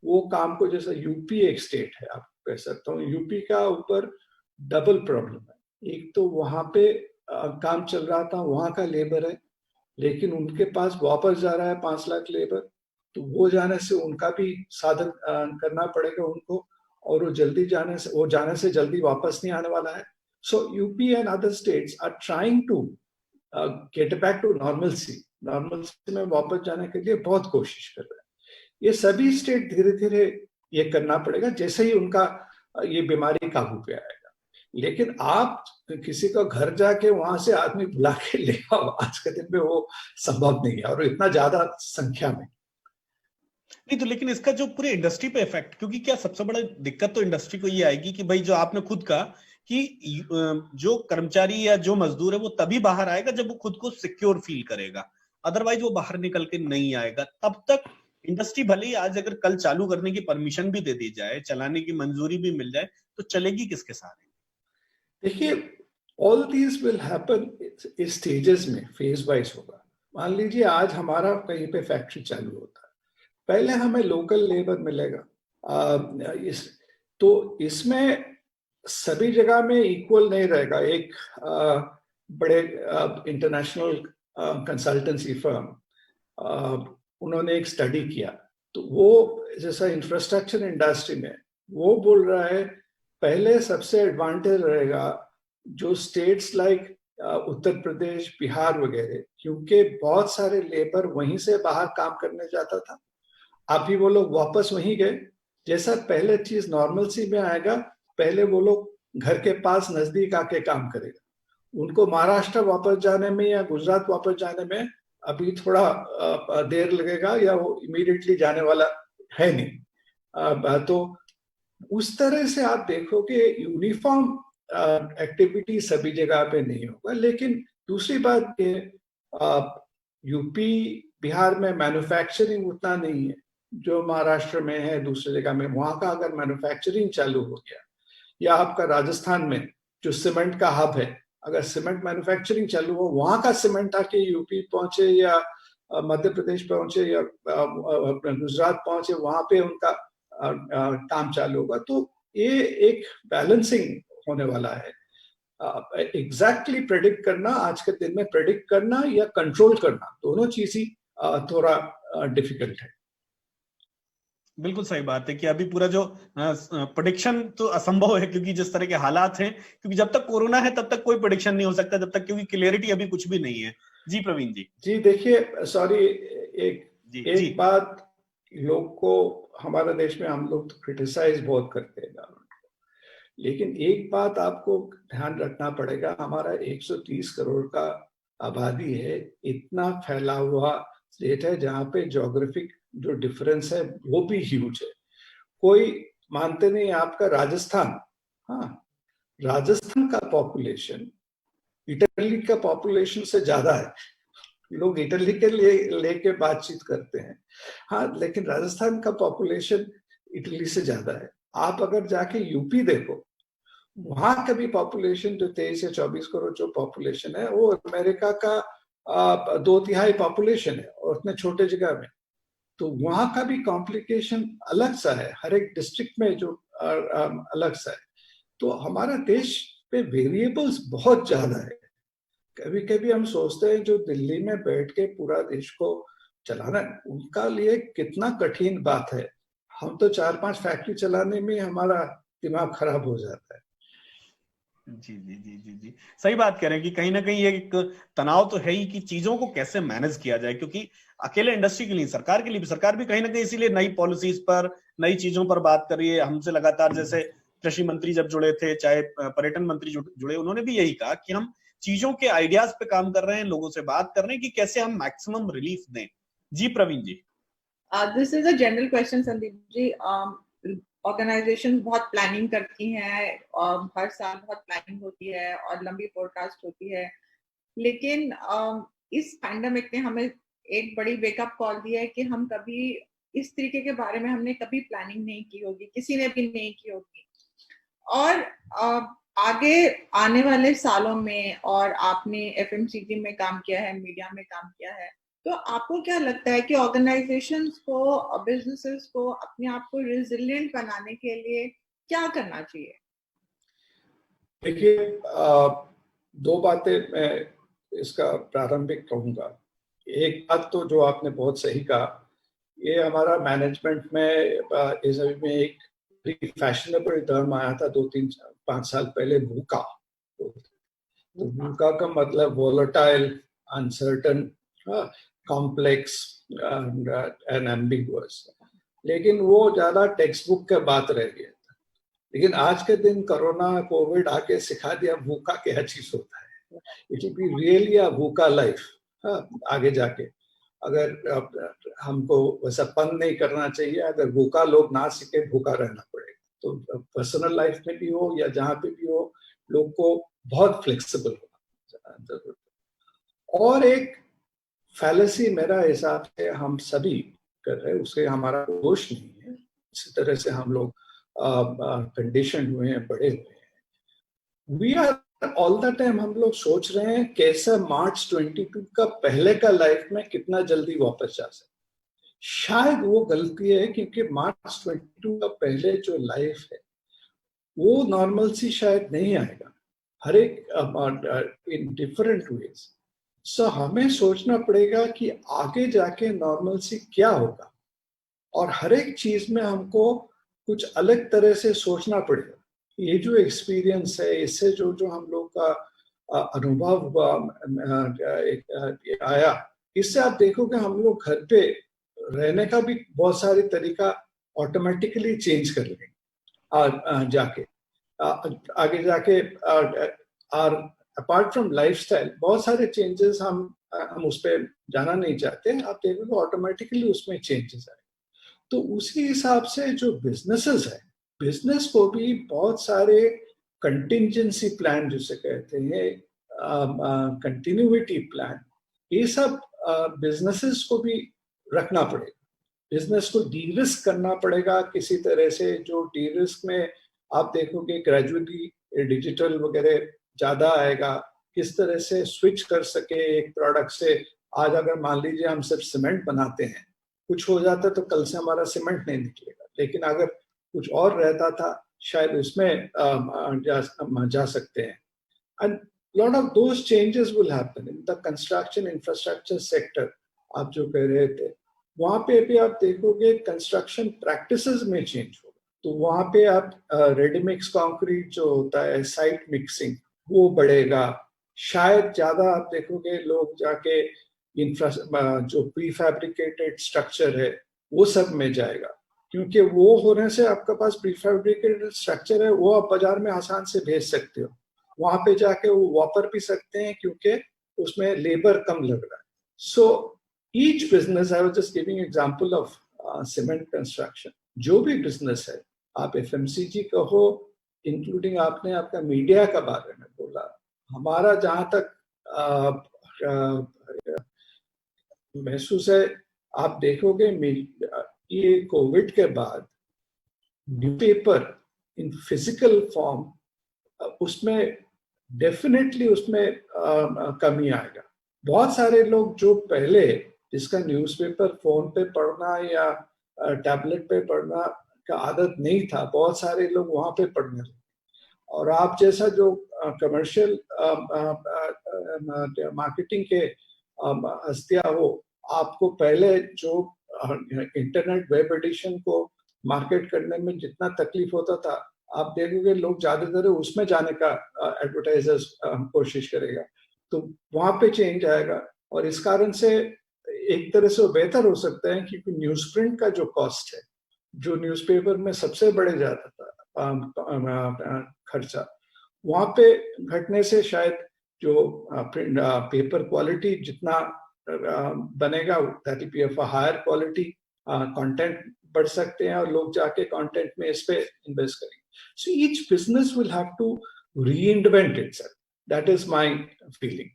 B: वो काम को, जैसा यूपी एक स्टेट है, आप कह सकता हूँ, यूपी का ऊपर डबल प्रॉब्लम है। एक तो वहां पे काम चल रहा था, वहां का लेबर है, लेकिन उनके पास वापस जा रहा है 5 लाख लेबर, तो वो जाने से उनका भी साधन करना पड़ेगा उनको, और वो जाने से जल्दी वापस नहीं आने वाला है। So UP and other states are trying to get back to normalcy में वापस जाने के लिए बहुत कोशिश कर रहे हैं। ये सभी स्टेट धीरे धीरे ये करना पड़ेगा जैसे ही उनका ये बीमारी काबू पे आएगा। लेकिन आप किसी को घर जाके वहां से आदमी बुला के ले आओ, आज के दिन में वो संभव नहीं है, और इतना ज्यादा संख्या में
A: नहीं। तो लेकिन इसका जो पूरे इंडस्ट्री पे इफेक्ट, क्योंकि क्या सबसे बड़ा दिक्कत तो इंडस्ट्री को ये आएगी कि भाई, जो आपने खुद कहा कि जो कर्मचारी या जो मजदूर है वो तभी बाहर आएगा जब वो खुद को सिक्योर फील करेगा, अदरवाइज वो बाहर निकल के नहीं आएगा। तब तक इंडस्ट्री भले ही आज अगर कल चालू करने की परमिशन भी दे दी जाए, चलाने की मंजूरी भी मिल जाए, तो चलेगी किसके सहारे?
B: देखिए, ऑल दीज विल हैपन इस स्टेजेस में, फेज वाइज होगा। मान लीजिए आज हमारा कहीं पे फैक्ट्री चालू होता है, पहले हमें लोकल लेबर मिलेगा, तो इसमें सभी जगह में इक्वल नहीं रहेगा। एक बड़े इंटरनेशनल कंसल्टेंसी फर्म, उन्होंने एक स्टडी किया, तो वो जैसा इंफ्रास्ट्रक्चर इंडस्ट्री में वो बोल रहा है पहले सबसे एडवांटेज रहेगा जो स्टेट्स लाइक उत्तर प्रदेश, बिहार वगैरह, क्योंकि बहुत सारे लेबर वहीं से बाहर काम करने जाता था, अभी वो लोग वापस वहीं गए। जैसा पहले चीज नॉर्मलसी में आएगा, पहले वो लोग घर के पास नजदीक आके काम करेगा। उनको महाराष्ट्र वापस जाने में या गुजरात वापस जाने में अभी थोड़ा देर लगेगा, या वो इमीडिएटली जाने वाला है नहीं। तो उस तरह से आप देखोगे यूनिफॉर्म एक्टिविटी सभी जगह पे नहीं होगा। लेकिन दूसरी बात ये, यूपी बिहार में मैन्युफैक्चरिंग उतना नहीं है जो महाराष्ट्र में है, दूसरी जगह में। वहां का अगर मैन्युफैक्चरिंग चालू हो गया, या आपका राजस्थान में जो सीमेंट का हब है, अगर सीमेंट मैन्युफैक्चरिंग चालू हो, वहां का सीमेंट आके यूपी पहुंचे या मध्य प्रदेश पहुंचे या गुजरात पहुंचे, वहां पे उनका काम चालू होगा, तो ये एक बैलेंसिंग होने वाला है। एग्जैक्टली प्रेडिक्ट करना, आज के दिन में प्रेडिक्ट करना या कंट्रोल करना, दोनों चीज ही थोड़ा डिफिकल्ट है।
A: बिल्कुल सही बात है कि अभी पूरा जो प्रेडिक्शन तो असंभव है, क्योंकि जिस तरह के हालात हैं, क्योंकि जब तक कोरोना है तब तक कोई प्रेडिक्शन नहीं हो सकता, जब तक, क्योंकि क्लियरिटी अभी कुछ भी नहीं है। जी प्रवीण जी।
B: जी देखिए, सॉरी, एक बात लोग को, हमारे देश में हम लोग तो क्रिटिसाइज बहुत करते हैं गवर्नमेंट को, लेकिन एक बात आपको ध्यान रखना पड़ेगा, हमारा 130 करोड़ का आबादी है, इतना फैला हुआ स्टेट है जहाँ पे ज्योग्राफिक जो डिफरेंस है वो भी ह्यूज है। कोई मानते नहीं, आपका राजस्थान, हाँ, राजस्थान का पॉपुलेशन इटली का पॉपुलेशन से ज्यादा है। लोग इटली के लिए लेके बातचीत करते हैं, हाँ, लेकिन राजस्थान का पॉपुलेशन इटली से ज्यादा है। आप अगर जाके यूपी देखो, वहां का भी पॉपुलेशन जो 23 या 24 करोड़ जो पॉपुलेशन है, वो अमेरिका का 2/3 पॉपुलेशन है, और उतने छोटे जगह में, तो वहां का भी कॉम्प्लिकेशन अलग सा है, हर एक डिस्ट्रिक्ट में जो अलग सा है। तो हमारा देश पे वेरिएबल्स बहुत ज्यादा है। कभी कभी हम सोचते हैं जो दिल्ली में बैठ के पूरा देश को चलाना, उनका लिए कितना कठिन बात है। हम तो 4-5 फैक्ट्री चलाने में हमारा दिमाग खराब हो जाता है।
A: जी जी जी जी जी, सही बात कह रहे हैं कि कहीं ना कहीं एक तनाव तो है ही कि चीजों को कैसे मैनेज किया जाए, क्योंकि अकेले इंडस्ट्री के लिए, सरकार भी कहीं ना कहीं इसीलिए नई पॉलिसीज पर, नई चीजों पर बात कर रही है। हमसे लगातार जैसे कृषि मंत्री जब जुड़े थे, चाहे पर्यटन मंत्री जुड़े, उन्होंने भी यही कहा कि हम चीजों के आइडियाज पे काम कर रहे हैं, लोगों से बात कर रहे हैं कि कैसे हम मैक्सिमम रिलीफ दें। जी Praveen ji.
C: This is a general question Sandeep ji. Organisation बहुत प्लानिंग करती हैं और हर साल बहुत प्लानिंग होती है और लंबी फोरकास्ट होती है, लेकिन इस पैंडेमिक ने हमें एक बड़ी वेकअप कॉल दिया है कि हम कभी इस तरीके के बारे में हमने कभी प्लानिंग नहीं की होगी, किसी ने भी नहीं की होगी। और आगे आने वाले सालों में, और आपने एफएमसीजी में काम किया है, मीडिया में काम किया है, तो आपको क्या लगता है कि ऑर्गेनाइजेशंस को, बिजनेसेस को अपने आप को रेजिलिएंट बनाने के लिए क्या करना चाहिए?
B: देखिए, दो बातें मैं इसका प्रारंभिक कहूंगा। एक बात तो जो आपने बहुत सही कहा, ये हमारा मैनेजमेंट में इस अभी में एक फैशनेबल टर्म आया था 2-3-5 साल पहले, वूका। तो वूका का मतलब volatile, uncertain, complex and ambiguous. लेकिन वो ज्यादा टेक्स्ट बुक के बात रह गया था। लेकिन आज के दिन कोरोना कोविड आके सिखा दिया वूका क्या चीज होता है। It will be really a VUCA life आगे जाके। अगर हमको वैसा पन नहीं करना चाहिए, अगर भूखा लोग ना सीखे, भूखा रहना पड़ेगा। तो पर्सनल लाइफ में भी हो या जहाँ पे भी हो, लोग को बहुत फ्लेक्सिबल होना जरूरत है। और एक फैलेसी मेरा हिसाब से हम सभी कर रहे हैं, उससे हमारा दोष नहीं है, इसी तरह से हम लोग कंडीशन हुए हैं, बड़े हुए हैं। We are all the time हम लोग सोच रहे हैं कैसा मार्च 22 का पहले का लाइफ में कितना जल्दी वापस जा सके। शायद वो गलती है, क्योंकि मार्च 22 का पहले जो लाइफ है वो नॉर्मल सी शायद नहीं आएगा, हर एक इन डिफरेंट वेज। सो हमें सोचना पड़ेगा कि आगे जाके नॉर्मल सी क्या होगा, और हर एक चीज में हमको कुछ अलग तरह से सोचना पड़ेगा। ये जो एक्सपीरियंस है, इससे जो हम लोग का अनुभव हुआ आया, इससे आप देखोगे हम लोग घर पे रहने का भी बहुत सारे तरीका ऑटोमेटिकली चेंज कर लेंगे जाके आगे जाके। और अपार्ट फ्रॉम लाइफस्टाइल बहुत सारे चेंजेस हम उस पर जाना नहीं चाहते, आप देखोगे ऑटोमेटिकली उसमें चेंजेस आए। तो उसी हिसाब से जो बिजनेसेस है, बिजनेस को भी बहुत सारे कंटिंजेंसी प्लान जिसे कहते हैं, कंटिन्यूटी प्लान, ये सब बिजनेसेस को भी रखना पड़ेगा। बिजनेस को डी रिस्क करना पड़ेगा किसी तरह से, जो डी रिस्क में आप देखोगे ग्रेजुअली डिजिटल वगैरह ज्यादा आएगा, किस तरह से स्विच कर सके एक प्रोडक्ट से। आज अगर मान लीजिए हम सिर्फ सीमेंट बनाते हैं, कुछ हो जाता तो कल से हमारा सीमेंट नहीं निकलेगा, लेकिन अगर कुछ और रहता था शायद उसमें जा सकते हैं। And lot of those changes will happen in the construction infrastructure sector. आप जो कह रहे थे, वहां पे भी आप देखोगे कंस्ट्रक्शन प्रैक्टिसेस में चेंज होगा। तो वहां पे आप रेडीमिक्स कंक्रीट जो होता है, साइट मिक्सिंग, वो बढ़ेगा। शायद ज्यादा आप देखोगे लोग जाके जो प्री फैब्रिकेटेड स्ट्रक्चर है वो सब में जाएगा, क्योंकि वो होने से आपके पास प्री फैब्रिकेटेड स्ट्रक्चर है, वो आप बाजार में आसान से भेज सकते हो, वहां पे जाके वो वापर भी सकते हैं क्योंकि उसमें लेबर कम लग रहा है। सो each business, I was just giving example of cement construction, जो भी बिजनेस है, आप एफएमसीजी कहो, इंक्लूडिंग आपने आपका मीडिया का बारे में बोला, हमारा जहां तक महसूस है, आप देखोगे ये कोविड के बाद न्यूज़पेपर इन फिजिकल फॉर्म, उसमें डेफिनेटली उसमें कमी आएगा। बहुत सारे लोग जो पहले जिसका न्यूज़पेपर फोन पे पढ़ना या टैबलेट पे पढ़ना का आदत नहीं था, बहुत सारे लोग वहां पे पढ़ने लगे। और आप जैसा जो कमर्शियल मार्केटिंग के हस्तियां हो, आपको पहले जो इंटरनेट वेब एडिशन को मार्केट करने में जितना तकलीफ होता था, आप देखोगे लोग ज्यादातर उसमें जाने का एडवर्टाइजर्स कोशिश करेगा, तो वहां पे चेंज आएगा। और इस कारण से एक तरह से बेहतर हो सकता है, क्योंकि न्यूज प्रिंट का जो कॉस्ट है, जो न्यूज़पेपर में सबसे बढ़ जाता था, खर्चा, वहां पे घटने से शायद जो पेपर क्वालिटी जितना बनेगा, that will be of higher quality, content बढ़ सकते हैं और लोग जाके कंटेंट में इस पे इन्वेस्ट करेंगे. So each business will have to reinvent itself. That is my feeling.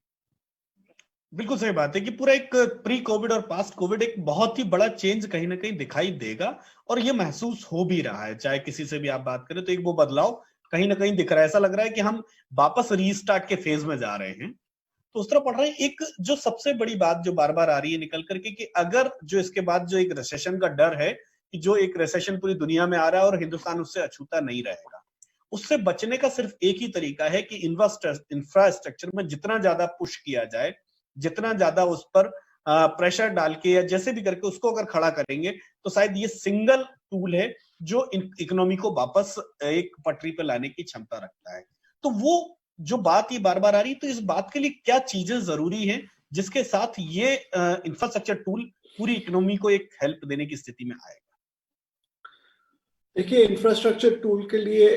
A: बिल्कुल सही बात है कि पूरा एक प्री कोविड और पास्ट कोविड एक बहुत ही बड़ा चेंज कहीं ना कहीं दिखाई देगा, और ये महसूस हो भी रहा है. चाहे किसी से भी आप बात करें तो एक वो बदलाव कहीं ना कहीं दिख रहा है. ऐसा लग रहा है कि हम वापस रीस्टार्ट के फेज में जा रहे हैं. तो उस तरह पढ़ रहे हैं. एक जो सबसे बड़ी बात जो बार बार आ रही है निकल करके, कि अगर जो इसके बाद जो एक रिसेशन का डर है, कि जो एक रिसेशन पूरी दुनिया में आ रहा है और हिंदुस्तान उससे अछूता नहीं रहेगा, उससे बचने का सिर्फ एक ही तरीका है कि इंफ्रास्ट्रक्चर में जितना ज्यादा पुश किया जाए, जितना ज्यादा उस पर प्रेशर डाल के या जैसे भी करके उसको अगर खड़ा करेंगे, तो शायद ये सिंगल टूल है जो इकोनॉमी को वापस एक पटरी पर लाने की क्षमता रखता है. तो वो जो बात ये बार बार आ रही, तो इस बात के लिए क्या चीजें जरूरी हैं जिसके साथ ये इंफ्रास्ट्रक्चर टूल पूरी इकोनॉमी को एक हेल्प देने की स्थिति में आएगा?
B: देखिए, इंफ्रास्ट्रक्चर टूल के लिए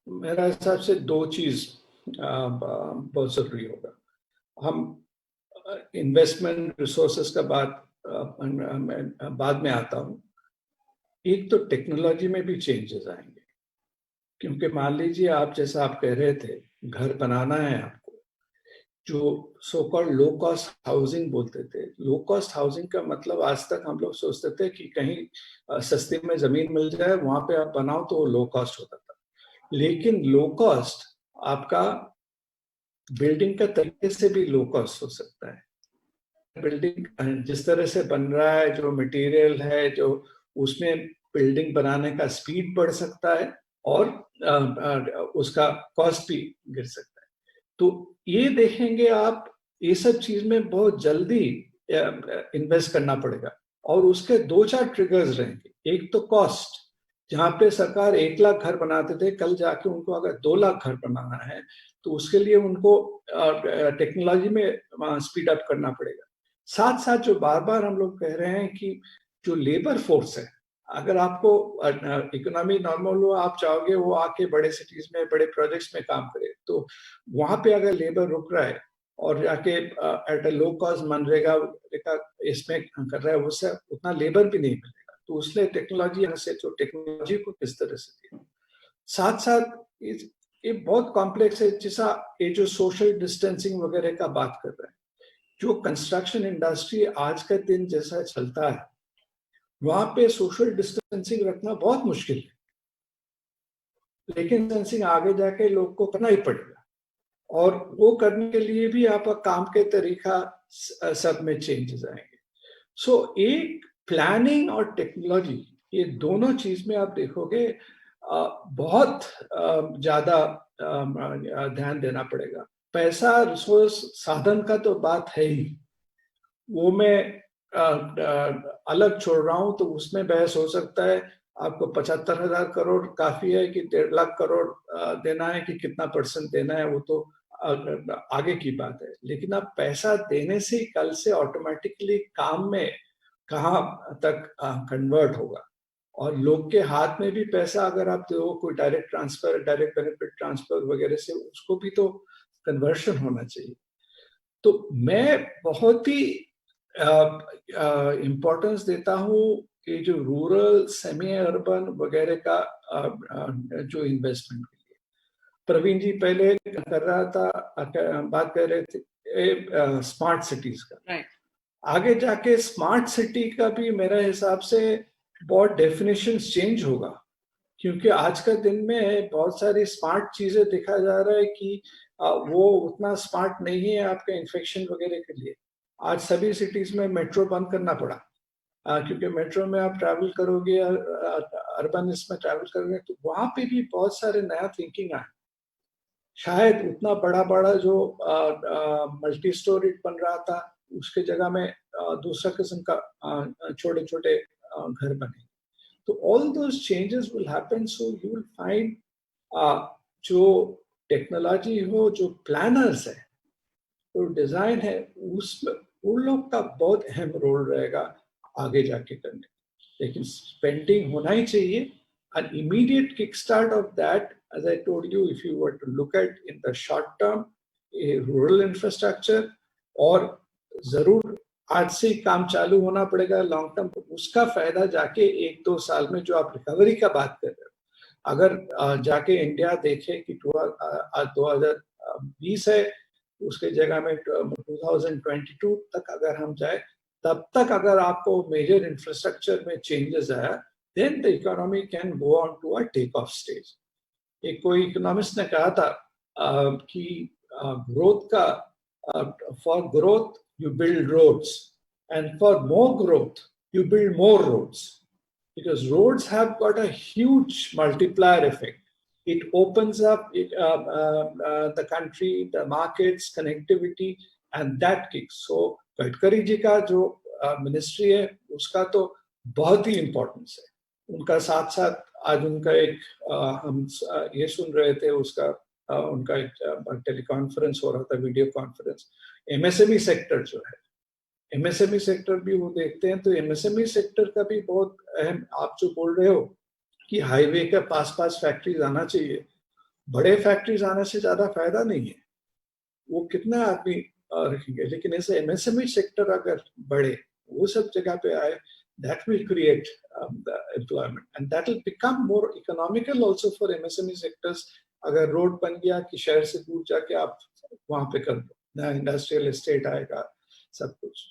B: मेरा हिसाब से दो चीज बहुत जरूरी होगा. हम इन्वेस्टमेंट रिसोर्सेस का बाद में आता हूँ. एक तो टेक्नोलॉजी में भी चेंजेस आएंगे, क्योंकि मान लीजिए आप जैसा आप कह रहे थे, घर बनाना है आपको, जो so called low cost housing बोलते थे. लो कॉस्ट हाउसिंग का मतलब आज तक हम लोग सोचते थे कि कहीं सस्ते में जमीन मिल जाए, वहां पे आप बनाओ तो वो लो कॉस्ट होता था. लेकिन लो कॉस्ट आपका बिल्डिंग का तरीके से भी लो कॉस्ट हो सकता है. बिल्डिंग जिस तरह से बन रहा है, जो मटेरियल है, जो उसमें बिल्डिंग बनाने का स्पीड बढ़ सकता है और उसका कॉस्ट भी गिर सकता है. तो ये देखेंगे आप, ये सब चीज में बहुत जल्दी इन्वेस्ट करना पड़ेगा. और उसके 2-4 ट्रिगर्स रहेंगे. एक तो कॉस्ट, जहां पे सरकार 1 लाख घर बनाते थे, कल जाके उनको अगर 2 लाख घर बनाना है तो उसके लिए उनको टेक्नोलॉजी में स्पीड अप करना पड़ेगा. साथ साथ जो बार बार हम लोग कह रहे हैं कि जो लेबर फोर्स है, अगर आपको इकोनॉमी नॉर्मल हो, आप चाहोगे वो आके बड़े सिटीज में बड़े प्रोजेक्ट्स में काम करे, तो वहां पे अगर लेबर रुक रहा है और जाके at a low cost MNREGA इसमें कर रहा है, उससे उतना लेबर भी नहीं मिलेगा. तो उसलिए टेक्नोलॉजी से, तो टेक्नोलॉजी को किस तरह से दिया. साथ साथ ये बहुत कॉम्प्लेक्स है. जैसा ये जो सोशल डिस्टेंसिंग वगैरह का बात कर रहे हैं, जो कंस्ट्रक्शन इंडस्ट्री आज का दिन जैसा चलता है, वहां पे सोशल डिस्टेंसिंग रखना बहुत मुश्किल है. लेकिन डिस्टेंसिंग आगे जाके लोग को करना ही पड़ेगा, और वो करने के लिए भी आपका काम के तरीका सब में चेंजेस आएंगे. सो एक प्लानिंग और टेक्नोलॉजी, ये दोनों चीज में आप देखोगे बहुत ज्यादा ध्यान देना पड़ेगा. पैसा, रिसोर्स, साधन का तो बात है ही, वो मैं अलग छोड़ रहा हूं. तो उसमें बहस हो सकता है, आपको 75,000 करोड़ काफी है कि 1.5 लाख करोड़ देना है, कि कितना % देना है, वो तो आगे की बात है. लेकिन आप पैसा देने से कल से ऑटोमेटिकली काम में कहाँ तक कन्वर्ट होगा, और लोग के हाथ में भी पैसा अगर आप दो, कोई direct transfer, direct benefit transfer वगैरह से, उसको भी तो कन्वर्शन होना चाहिए. तो मैं बहुत ही इम्पोर्टेंस देता हूँ कि जो रूरल, सेमी अर्बन वगैरह का जो इन्वेस्टमेंट के लिए. प्रवीण जी पहले कर रहा था, बात कर रहे थे स्मार्ट सिटीज का.
C: राइट.
B: आगे जाके स्मार्ट सिटी का भी मेरे हिसाब से बहुत डेफिनेशन चेंज होगा, क्योंकि आज का दिन में बहुत सारी स्मार्ट चीजें देखा जा रहा है कि वो उतना स्मार्ट नहीं है आपके इन्फेक्शन वगैरह के लिए. आज सभी सिटीज में मेट्रो बंद करना पड़ा, क्योंकि मेट्रो में आप ट्रैवल करोगे, अर्बन इसमें ट्रैवल करोगे, तो वहां पे भी बहुत सारे नया थिंकिंग आए. शायद उतना बड़ा बड़ा जो मल्टी स्टोरी बन रहा था, उसके जगह में दूसरा किस्म का छोटे छोटे घर बने. तो all those changes will happen. So you will find जो टेक्नोलॉजी हो, जो प्लानर्स है, जो डिजाइन है, उसमें उन लोग का बहुत अहम रोल रहेगा आगे जाके करने. लेकिन स्पेंडिंग होना ही चाहिए, an immediate kickstart of that, as I told you, if you were to look at in the short term, a rural infrastructure, और जरूर आज से काम चालू होना पड़ेगा लॉन्ग टर्म, उसका फायदा जाके 1-2 साल में, जो आप रिकवरी का बात कर रहे हो, अगर जाके इंडिया देखे कि 2020 है, उसके जगह में 2022 तक अगर हम जाए, तब तक अगर आपको मेजर इंफ्रास्ट्रक्चर में चेंजेस आया, then the economy can go on to a take-off stage. एक कोई इकोनॉमिस्ट ने कहा था कि ग्रोथ का, for growth you build roads, and for more growth you build more roads, because roads have got a huge multiplier effect. It opens up the country, the markets, connectivity, and that kicks. So Gadkari ji का जो ministry है, उसका तो बहुत ही importance है। उनका साथ साथ आज उनका एक हम ये सुन रहे थे, उसका उनका एक टेलीकॉन्फ्रेंस हो रहा था, वीडियो कॉन्फ्रेंस, एमएसएमई सेक्टर जो है, एमएसएमई सेक्टर भी वो देखते हैं, तो एमएसएमई सेक्टर का भी बहुत अहम, आप जो बोल रहे हो कि हाईवे के पास फैक्ट्रीज आना चाहिए, बड़े फैक्ट्रीज आने से ज्यादा फायदा नहीं है, वो कितना आदमी रखेंगे, लेकिन ऐसे एमएसएमई सेक्टर अगर बढ़े, वो सब जगह पे आए, that will create the employment, and that will become more economical also for MSME sectors. अगर रोड बन गया कि शहर से दूर जाके आप वहां पे कर दो, नया इंडस्ट्रियल एस्टेट आएगा, सब कुछ।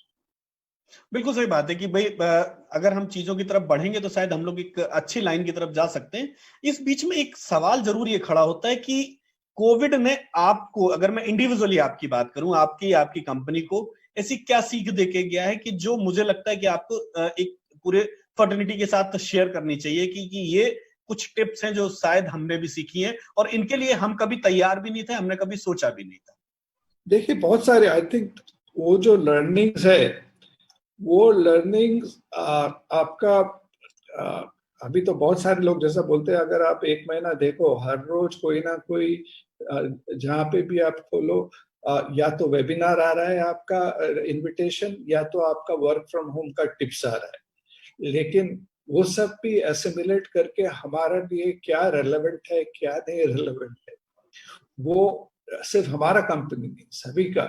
A: बिल्कुल सही बात है कि भाई अगर हम चीजों की तरफ बढ़ेंगे तो शायद हम लोग एक अच्छी लाइन की तरफ जा सकते हैं। इस बीच में एक सवाल जरूर ये खड़ा होता है कि कोविड ने आपको, अगर मैं इंडिविजुअली आपकी बात करूं, आपकी कंपनी को ऐसी क्या सीख देके गया है कि जो मुझे लगता है कि आपको एक पूरे फर्टर्निटी के साथ शेयर करनी चाहिए कि ये कुछ टिप्स हैं जो शायद हमने भी सीखी हैं और इनके लिए हम कभी तैयार भी नहीं थे, हमने कभी सोचा भी नहीं था।
B: देखिए बहुत सारे, आई थिंक वो जो लर्निंग्स है, वो लर्निंग्स आपका अभी तो बहुत सारे लोग जैसा बोलते हैं, अगर आप 1 महीना देखो, हर रोज कोई ना कोई जहाँ पे भी आप खोलो, या तो वेबिनार आ रहा है आपका इनविटेशन, या तो आपका वर्क फ्रॉम होम का टिप्स आ रहा है, लेकिन वो सब भी एसिमिलेट करके हमारा लिए क्या रेलेवेंट है, क्या नहीं रेलेवेंट है, वो सिर्फ हमारा कंपनी नहीं, सभी का,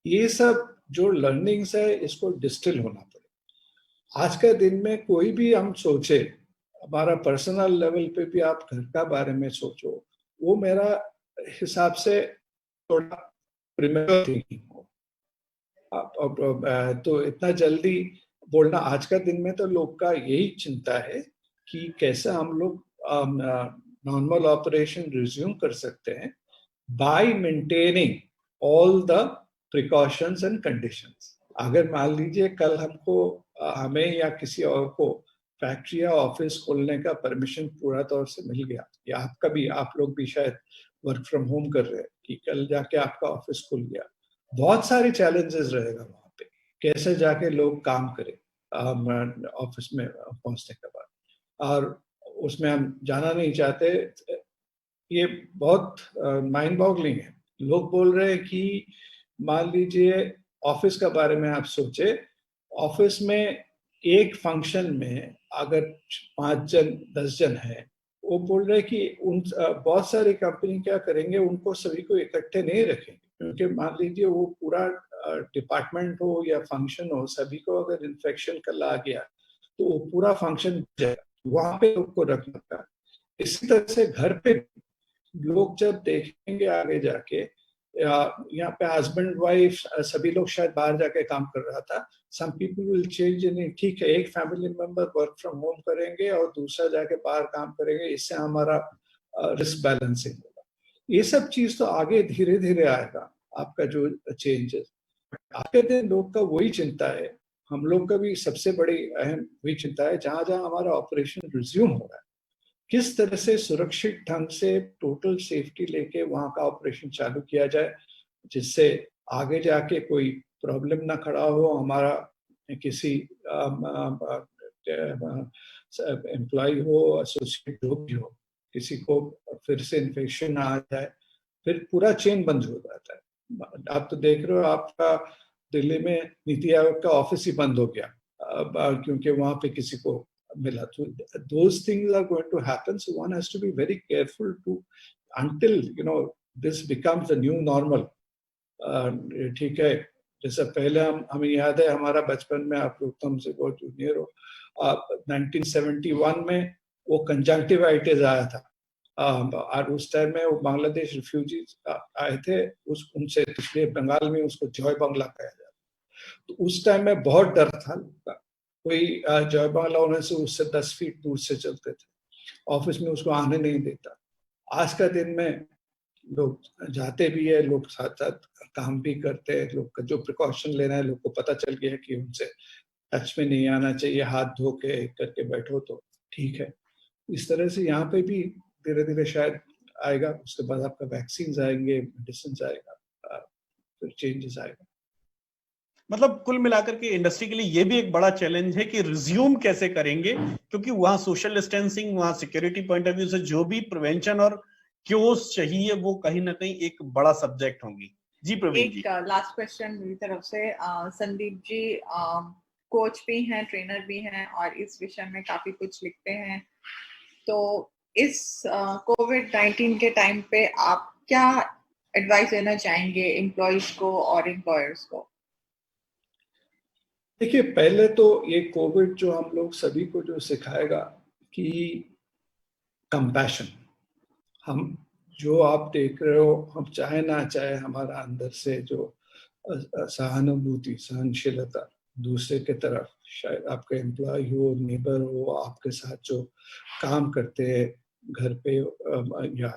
B: ये सब जो लर्निंग्स है, इसको डिस्टिल होना पड़ेगा। आज के दिन में कोई भी हम सोचे, हमारा पर्सनल लेवल पे भी आप घर का बारे में सोचो, वो मेरा हिसाब से थोड़ा प्रीमेच्योर थिंकिंग हो। तो इतना जल्दी बोलना, आज का दिन में तो लोग का यही चिंता है कि कैसे हम लोग नॉर्मल ऑपरेशन रिज्यूम कर सकते हैं bye maintaining all the precautions and conditions. अगर मान लीजिए कल हमको, हमें या किसी और को फैक्ट्री या ऑफिस खोलने का परमिशन पूरा तौर से मिल गया, या आपका भी, आप लोग भी शायद वर्क फ्रॉम होम कर रहे हैं, कि कल जाके आपका ऑफिस खुल गया, बहुत सारे चैलेंजेस रहेगा वहां पे, कैसे जाके लोग काम करें ऑफिस में पहुंचने के बाद, और उसमें हम जाना नहीं चाहते। ये बहुत माइंड बॉगलिंग है। लोग बोल रहे हैं कि मान लीजिए ऑफिस का बारे में आप सोचे, ऑफिस में एक फंक्शन में अगर 5 जन 10 जन है, वो बोल रहे कि उन बहुत सारी कंपनी क्या करेंगे, उनको सभी को इकट्ठे नहीं रखेंगे, क्योंकि मान लीजिए वो पूरा डिपार्टमेंट हो या फंक्शन हो, सभी को अगर इन्फेक्शन कल आ गया तो वो पूरा फंक्शन वहां पे उनको रखना था। इसी तरह से घर पे लोग जब देखेंगे आगे जाके, यहाँ पे हस्बैंड वाइफ सभी लोग शायद बाहर जाके काम कर रहा था, some people will change in, ठीक है एक family member work from home करेंगे और दूसरा जाके बाहर काम करेंगे, इससे हमारा रिस्क बैलेंसिंग होगा। ये सब चीज तो आगे धीरे धीरे आएगा, आपका जो चेंजेस। आगे दिन लोग का वही चिंता है, हम लोग का भी सबसे बड़ी अहम वही चिंता है, जहां जहां हमारा ऑपरेशन रिज्यूम हो रहा है, किस तरह से सुरक्षित ढंग से टोटल सेफ्टी लेके वहां का ऑपरेशन चालू किया जाए, जिससे आगे जाके कोई प्रॉब्लम ना खड़ा हो, हमारा किसी एम्प्लॉय हो, एसोसिएट जो भी हो, किसी को फिर से इन्फेक्शन ना आ जाए, फिर पूरा चेन बंद हो जाता है। आप तो देख रहे हो, आपका दिल्ली में नीति आयोग का ऑफिस ही बंद हो गया, क्योंकि वहां पे किसी को मिला. तो those things are going to happen, so one has to be very careful to until this becomes the new normal. ठीक है, जैसे पहले हमें याद है हमारा बचपन में, आप लोग तो हमसे बहुत जूनियर हो, 1971 में वो कंजंक्टिवाइटिस आया था, और उस टाइम में वो बांग्लादेश रिफ्यूजीज आए थे, उनसे, इसलिए बंगाल में उसको जॉय बांग्ला कहा जाता. तो उस टाइम में बहुत डर था लोगों का. कोई जॉय बांग्ला होने से उससे 10 फीट दूर से चलते थे, ऑफिस में उसको आने नहीं देता. आज का दिन में लोग जाते भी है, लोग साथ साथ काम भी करते हैं, लोग का जो प्रिकॉशन लेना है लोग को पता चल गया है कि उनसे टच में नहीं आना चाहिए, हाथ धो के करके बैठो तो ठीक है. इस तरह से यहाँ पे भी धीरे धीरे शायद आएगा. उसके बाद आपका वैक्सीन आएंगे, मेडिसिन आएगा, फिर चेंजेस आएगा.
A: मतलब कुल मिलाकर के इंडस्ट्री के लिए ये भी एक बड़ा चैलेंज है कि रिज्यूम कैसे करेंगे, क्योंकि वहां सोशल डिस्टेंसिंग, वहां सिक्योरिटी पॉइंट ऑफ व्यू से जो भी प्रिवेंशन और क्योस चाहिए वो कहीं ना कहीं एक बड़ा सब्जेक्ट होंगी. जी प्रवीण जी.
C: एक लास्ट क्वेश्चन मेरी तरफ से. संदीप जी कोच भी हैं, ट्रेनर भी हैं और इस विषय में काफी कुछ लिखते हैं. तो इस कोविड-19 के टाइम पे आप क्या एडवाइस देना चाहेंगे एम्प्लॉइज को और एम्प्लॉयर्स को?
B: देखिए, पहले तो ये कोविड जो हम लोग सभी को जो सिखाएगा कि कंपैशन, हम जो आप देख रहे हो, हम चाहे ना चाहे हमारा अंदर से जो सहानुभूति, सहनशीलता दूसरे के तरफ, शायद आपका एम्प्लॉय हो, नेबर हो, आपके साथ जो काम करते हैं घर पे या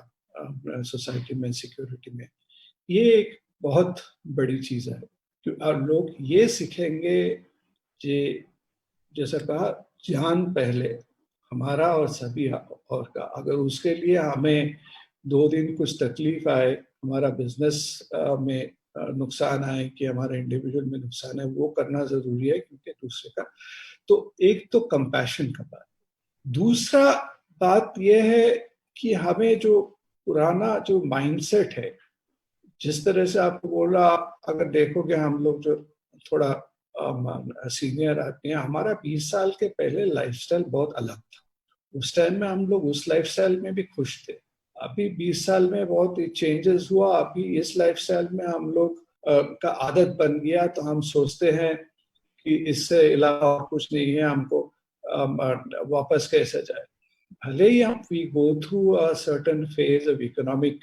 B: सोसाइटी में, सिक्योरिटी में, ये एक बहुत बड़ी चीज है. और लोग ये सीखेंगे कि जैसा कहा, जान पहले हमारा और सभी और का. अगर उसके लिए हमें 2 दिन कुछ तकलीफ आए, हमारा बिजनेस में नुकसान आए, कि हमारा इंडिविजुअल में नुकसान है, वो करना जरूरी है क्योंकि दूसरे का. तो एक तो कंपैशन का बात. दूसरा बात यह है कि हमें जो पुराना जो माइंडसेट है, जिस तरह से आपको बोला, अगर देखोगे हम लोग जो थोड़ा सीनियर आदमी है, हमारा 20 साल के पहले लाइफस्टाइल बहुत अलग था. उस टाइम में हम लोग उस लाइफस्टाइल में भी खुश थे. अभी 20 साल में बहुत चेंजेस हुआ. अभी इस लाइफस्टाइल में हम लोग का आदत बन गया, तो हम सोचते हैं कि इससे अलावा कुछ नहीं है, हमको वापस कैसे जाए. भले ही हम we go through a certain phase of economic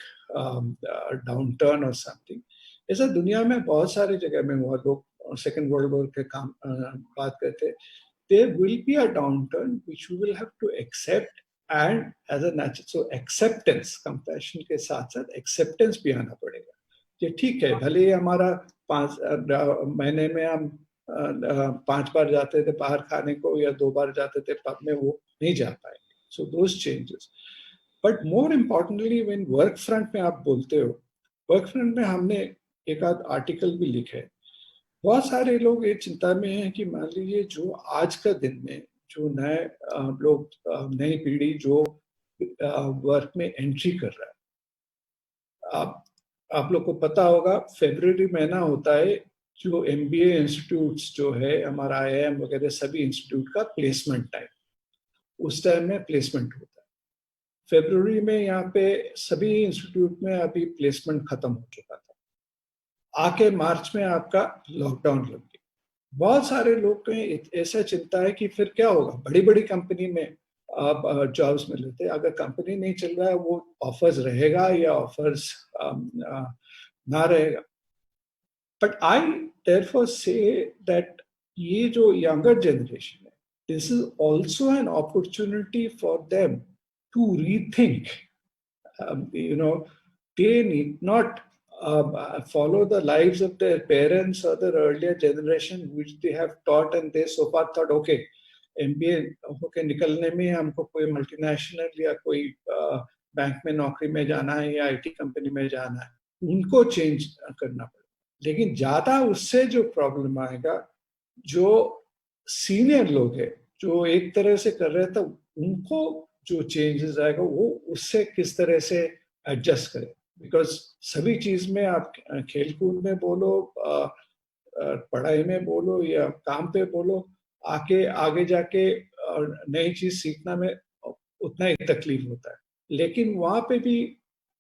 B: downturn और समथिंग, ऐसा दुनिया में बहुत सारी जगह में हुआ. लोग सेकेंड वर्ल्ड वॉर के काम बात करते. there will be a downturn which we will have to accept, and as a natural, so acceptance, compassion के साथ साथ acceptance भी आना पड़ेगा कि ठीक है, भले ही हमारा 5 महीने में हम 5 बार जाते थे बाहर खाने को या 2 बार जाते थे पब में, वो नहीं जा पाएंगे. so those changes, but more importantly when work front में आप बोलते हो, work front में हमने एक आध आर्टिकल भी लिखे. बहुत सारे लोग ये चिंता में हैं कि मान लीजिए जो आज का दिन में जो नए लोग, नई पीढ़ी जो वर्क में एंट्री कर रहा है, आप लोग को पता होगा फरवरी महीना होता है जो MBA इंस्टीट्यूट्स जो है, हमारा IIM वगैरह सभी इंस्टीट्यूट का प्लेसमेंट टाइम. उस टाइम में प्लेसमेंट होता है. फरवरी में यहाँ पे सभी इंस्टीट्यूट में अभी प्लेसमेंट खत्म हो चुका था. आके मार्च में आपका लॉकडाउन लग गया. बहुत सारे लोग को ऐसा चिंता है कि फिर क्या होगा. बड़ी बड़ी कंपनी में आप जॉब्स मिल लेते हैं, अगर कंपनी नहीं चल रहा है, वो ऑफर्स रहेगा या ऑफर्स ना रहेगा. But I therefore say that ये जो यंगर जनरेशन है, this is also an opportunity for them to rethink. they need not follow the lives of their parents or their earlier generation which they have taught, and they so far thought okay, MBA होके निकलने में हमको कोई multinational या कोई bank में नौकरी में जाना है या IT कंपनी में जाना है, उनको चेंज करना पड़ेगा. लेकिन ज्यादा उससे जो प्रॉब्लम आएगा, जो सीनियर लोग हैं जो एक तरह से कर रहे थे, उनको जो चेंजेस आएगा वो उससे किस तरह से एडजस्ट करें. बिकॉज सभी चीज में आप खेलकूद में बोलो, पढ़ाई में बोलो या काम पे बोलो, आगे जाके नई चीज सीखना में उतना ही तकलीफ होता है, लेकिन वहां पे भी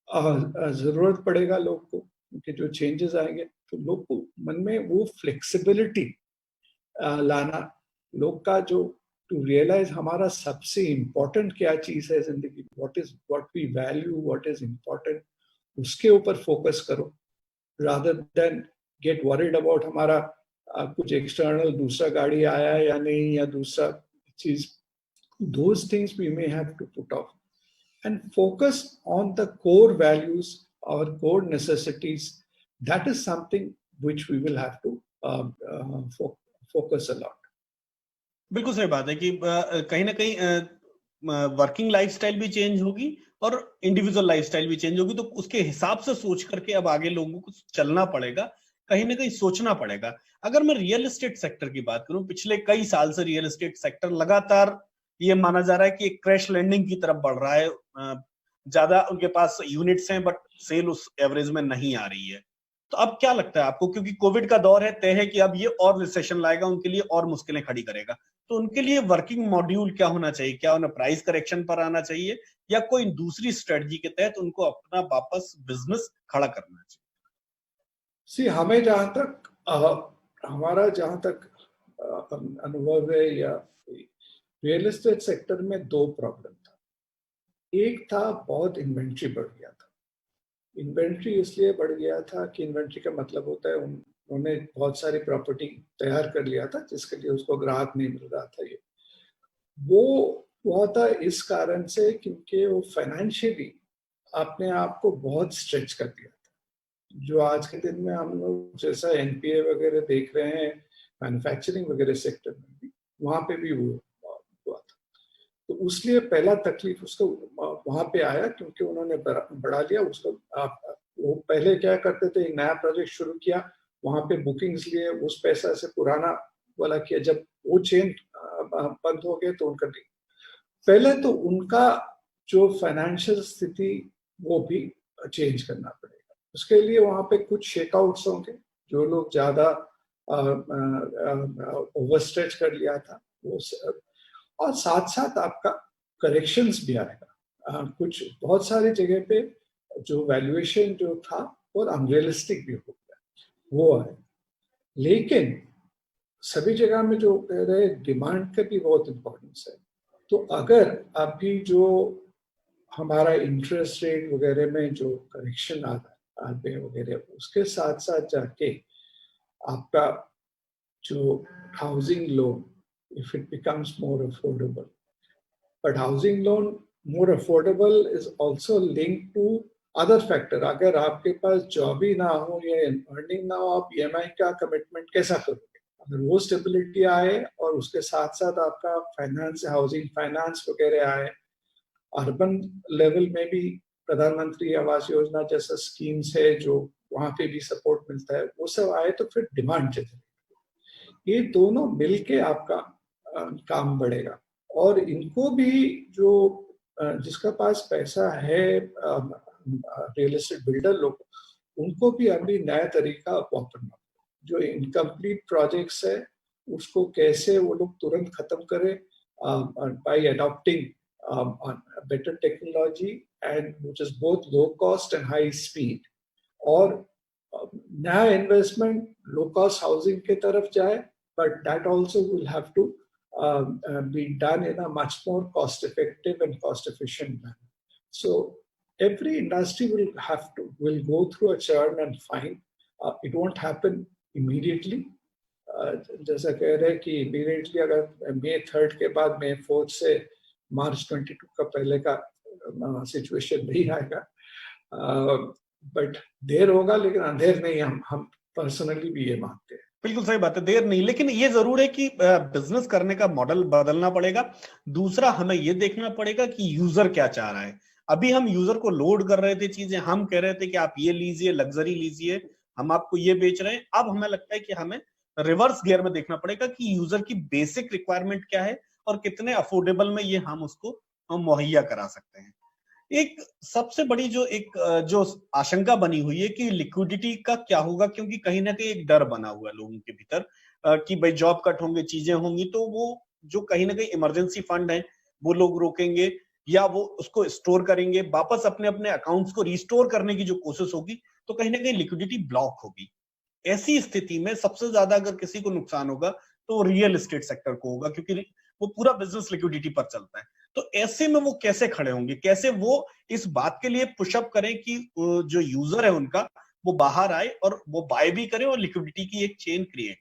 B: जरूरत पड़ेगा लोग को, क्योंकि जो चेंजेस आएंगे तो लोग को मन में वो फ्लेक्सिबिलिटी लाना, लोग का जो टू रियलाइज हमारा सबसे इम्पोर्टेंट क्या चीज है जिंदगी, what we value, what is important, उसके ऊपर फोकस करो rather than get worried about हमारा कुछ एक्सटर्नल दूसरा गाड़ी आया है या नहीं, या दूसरा चीज. Those things we may have to put off and focus on the core values, our core necessities. That is something which we will have to focus a lot.
A: बिल्कुल सही बात है कि कहीं ना कहीं वर्किंग लाइफस्टाइल भी चेंज होगी और इंडिविजुअल लाइफस्टाइल भी चेंज होगी, तो उसके हिसाब से सोच करके अब आगे लोगों को चलना पड़ेगा, कहीं ना कहीं सोचना पड़ेगा. अगर मैं रियल एस्टेट सेक्टर की बात करूं, पिछले कई साल से रियल एस्टेट सेक्टर लगातार ये माना जा रहा है कि एक क्रैश लैंडिंग की तरफ बढ़ रहा है. ज्यादा उनके पास यूनिट्स हैं बट सेल उस एवरेज में नहीं आ रही है. तो अब क्या लगता है आपको, क्योंकि कोविड का दौर है, तय है कि अब ये और रिसेशन लाएगा, उनके लिए और मुश्किलें खड़ी करेगा, तो उनके लिए वर्किंग मॉड्यूल क्या होना चाहिए? क्या उन्हें प्राइस करेक्शन पर आना चाहिए या कोई दूसरी स्ट्रेटजी के तहत उनको अपना वापस बिजनेस खड़ा करना चाहिए?
B: हमें जहां तक हमारा जहां तक अनुभव है, या रियल एस्टेट सेक्टर में दो प्रॉब्लम था. एक था बहुत इन्वेंट्री बढ़ गया था. इन्वेंट्री इसलिए बढ़ गया था कि इन्वेंट्री का मतलब होता है उन्होंने बहुत सारी प्रॉपर्टी तैयार कर लिया था जिसके लिए उसको ग्राहक नहीं मिल रहा था. ये वो हुआ था इस कारण से क्योंकि वो फाइनेंशियली अपने आप को बहुत स्ट्रेच कर दिया था. जो आज के दिन में हम लोग जैसा एनपीए वगैरह देख रहे हैं मैन्युफैक्चरिंग वगैरह सेक्टर में भी, वहां पे भी वो हुआ था. तो उसलिए पहला तकलीफ उसको वहां पे आया क्योंकि उन्होंने बढ़ा लिया उसको. वो पहले क्या करते थे, एक नया प्रोजेक्ट शुरू किया, वहां पे बुकिंग्स लिए, उस पैसा से पुराना वाला किया. जब वो चेन बंद हो गए तो उनका नहीं. पहले तो उनका जो फाइनेंशियल स्थिति वो भी चेंज करना पड़ेगा. उसके लिए वहां पे कुछ शेकआउट्स होंगे. जो लोग ज्यादा ओवरस्ट्रेच कर लिया था वो, और साथ साथ आपका करेक्शंस भी आएगा. कुछ बहुत सारी जगह पे जो वैल्यूएशन जो था वो अनरियलिस्टिक भी हो गया, वो है. लेकिन सभी जगह में जो कह रहे डिमांड का भी बहुत इम्पोर्टेंस है. तो अगर अभी जो हमारा इंटरेस्ट रेट वगैरह में जो करेक्शन आते हैं वगैरह, उसके साथ साथ जाके आपका जो housing loan, if it becomes more affordable, but housing loan more affordable is also linked to other factor. अगर आपके पास जॉब ही ना हो या अर्निंग ना हो, आप ईएमआई का कमिटमेंट कैसा करोगे? अगर वो स्टेबिलिटी आए और उसके साथ साथ आपका फाइनेंस, हाउसिंग फाइनेंस वगैरह आए, अर्बन लेवल में भी प्रधानमंत्री आवास योजना जैसा स्कीम्स है जो वहां पे भी सपोर्ट मिलता है, वो सब आए तो फिर डिमांड चलेगी. ये दोनों मिलके आपका काम बढ़ेगा. और इनको भी जो जिसका पास पैसा है, रियल एस्टेट बिल्डर लोग, उनको भी अभी नया तरीका वापरना. जो इनकम्प्लीट प्रोजेक्ट्स है उसको कैसे वो लोग तुरंत खत्म करें bye adopting better technology and which is both low cost and high speed. और नया इन्वेस्टमेंट लो कॉस्ट हाउसिंग की तरफ जाए, but that also will have to be done in a much more cost effective and cost efficient manner. So every industry will go through a churn and find it won't happen immediately. जैसा कह रहे हैं कि immediately अगर May 3rd के बाद May 4th से March 22 का पहले का सिचुएशन नहीं आएगा, बट देर होगा, लेकिन अंधेर नहीं. हम पर्सनली भी ये मानते हैं.
A: बिल्कुल सही बात है, देर नहीं, लेकिन ये जरूर है कि बिजनेस करने का मॉडल बदलना पड़ेगा. दूसरा, हमें ये देखना पड़ेगा कि यूजर क्या चाह रहा है. अभी हम यूजर को लोड कर रहे थे चीजें, हम कह रहे थे कि आप ये लीजिए, लग्जरी लीजिए, हम आपको ये बेच रहे हैं. अब हमें लगता है कि हमें रिवर्स गियर में देखना पड़ेगा कि यूजर की बेसिक रिक्वायरमेंट क्या है और कितने अफोर्डेबल में ये हम उसको मुहैया करा सकते हैं. एक सबसे बड़ी जो आशंका बनी हुई है कि लिक्विडिटी का क्या होगा, क्योंकि कहीं ना कहीं एक डर बना हुआ है लोगों के भीतर कि भाई जॉब कट होंगे, चीजें होंगी, तो वो जो कहीं ना कहीं इमरजेंसी फंड है वो लोग रोकेंगे, या वो उसको स्टोर करेंगे, वापस अपने अपने अकाउंट्स को रिस्टोर करने की जो कोशिश होगी, तो कहीं ना कहीं लिक्विडिटी ब्लॉक होगी। ऐसी स्थिति में सबसे ज्यादा अगर किसी को नुकसान होगा तो रियल एस्टेट सेक्टर को होगा, क्योंकि वो पूरा बिजनेस लिक्विडिटी पर चलता है। तो ऐसे में वो कैसे खड़े होंगे, कैसे वो इस बात के लिए पुशअप करें कि जो यूजर है उनका वो बाहर आए और वो बाय भी करें और लिक्विडिटी की एक चेन क्रिएट।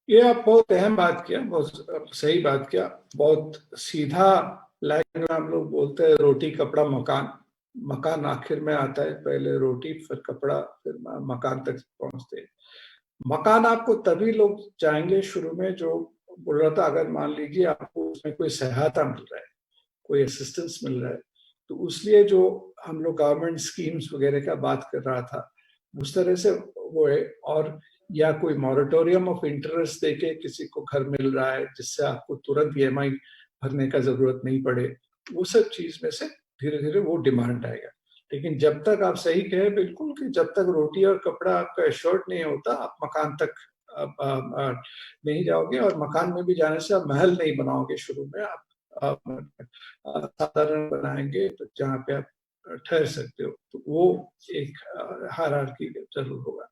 B: ये आप बहुत अहम बात किया, बहुत सही बात किया। बहुत सीधा लाइन में हम लोग बोलते हैं रोटी कपड़ा मकान। मकान आखिर में आता है, पहले रोटी फिर कपड़ा फिर मकान तक पहुंचते हैं। मकान आपको तभी लोग चाहेंगे शुरू में, जो बोल रहा था, अगर मान लीजिए आपको उसमें कोई सहायता मिल रहा है, कोई असिस्टेंस मिल रहा है, तो उसलिए जो हम लोग गवर्नमेंट स्कीम्स वगैरह का बात कर रहा था उस तरह से वो है। और या कोई मॉरेटोरियम ऑफ इंटरेस्ट देके किसी को घर मिल रहा है जिससे आपको तुरंत ईएमआई भरने का जरूरत नहीं पड़े, वो सब चीज में से धीरे धीरे वो डिमांड आएगा। लेकिन जब तक आप सही कहे बिल्कुल कि जब तक रोटी और कपड़ा आपका एश्योर्ड नहीं होता, आप मकान तक नहीं जाओगे। और मकान में भी जाने से आप महल नहीं बनाओगे शुरू में, आप साधारण बनाएंगे तो जहाँ पे आप ठहर सकते हो, तो वो एक हायरार्की जरूर होगा।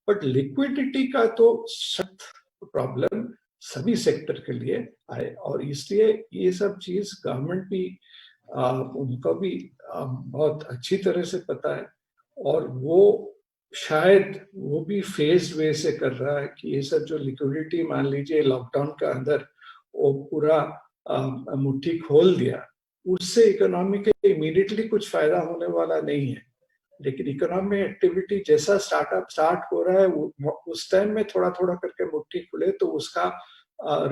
B: बट लिक्विडिटी का तो सख्त प्रॉब्लम सभी सेक्टर के लिए आए, और इसलिए ये सब चीज गवर्नमेंट भी उनको भी बहुत अच्छी तरह से पता है, और वो शायद वो भी फेज वे से कर रहा है कि ये सब जो लिक्विडिटी, मान लीजिए लॉकडाउन के अंदर वो पूरा मुट्ठी खोल दिया, उससे इकोनॉमी के इमीडिएटली कुछ फायदा होने वाला नहीं है। लेकिन इकोनॉमी एक्टिविटी जैसा स्टार्ट हो रहा है, उस टाइम में थोड़ा थोड़ा करके मुट्ठी खुले तो उसका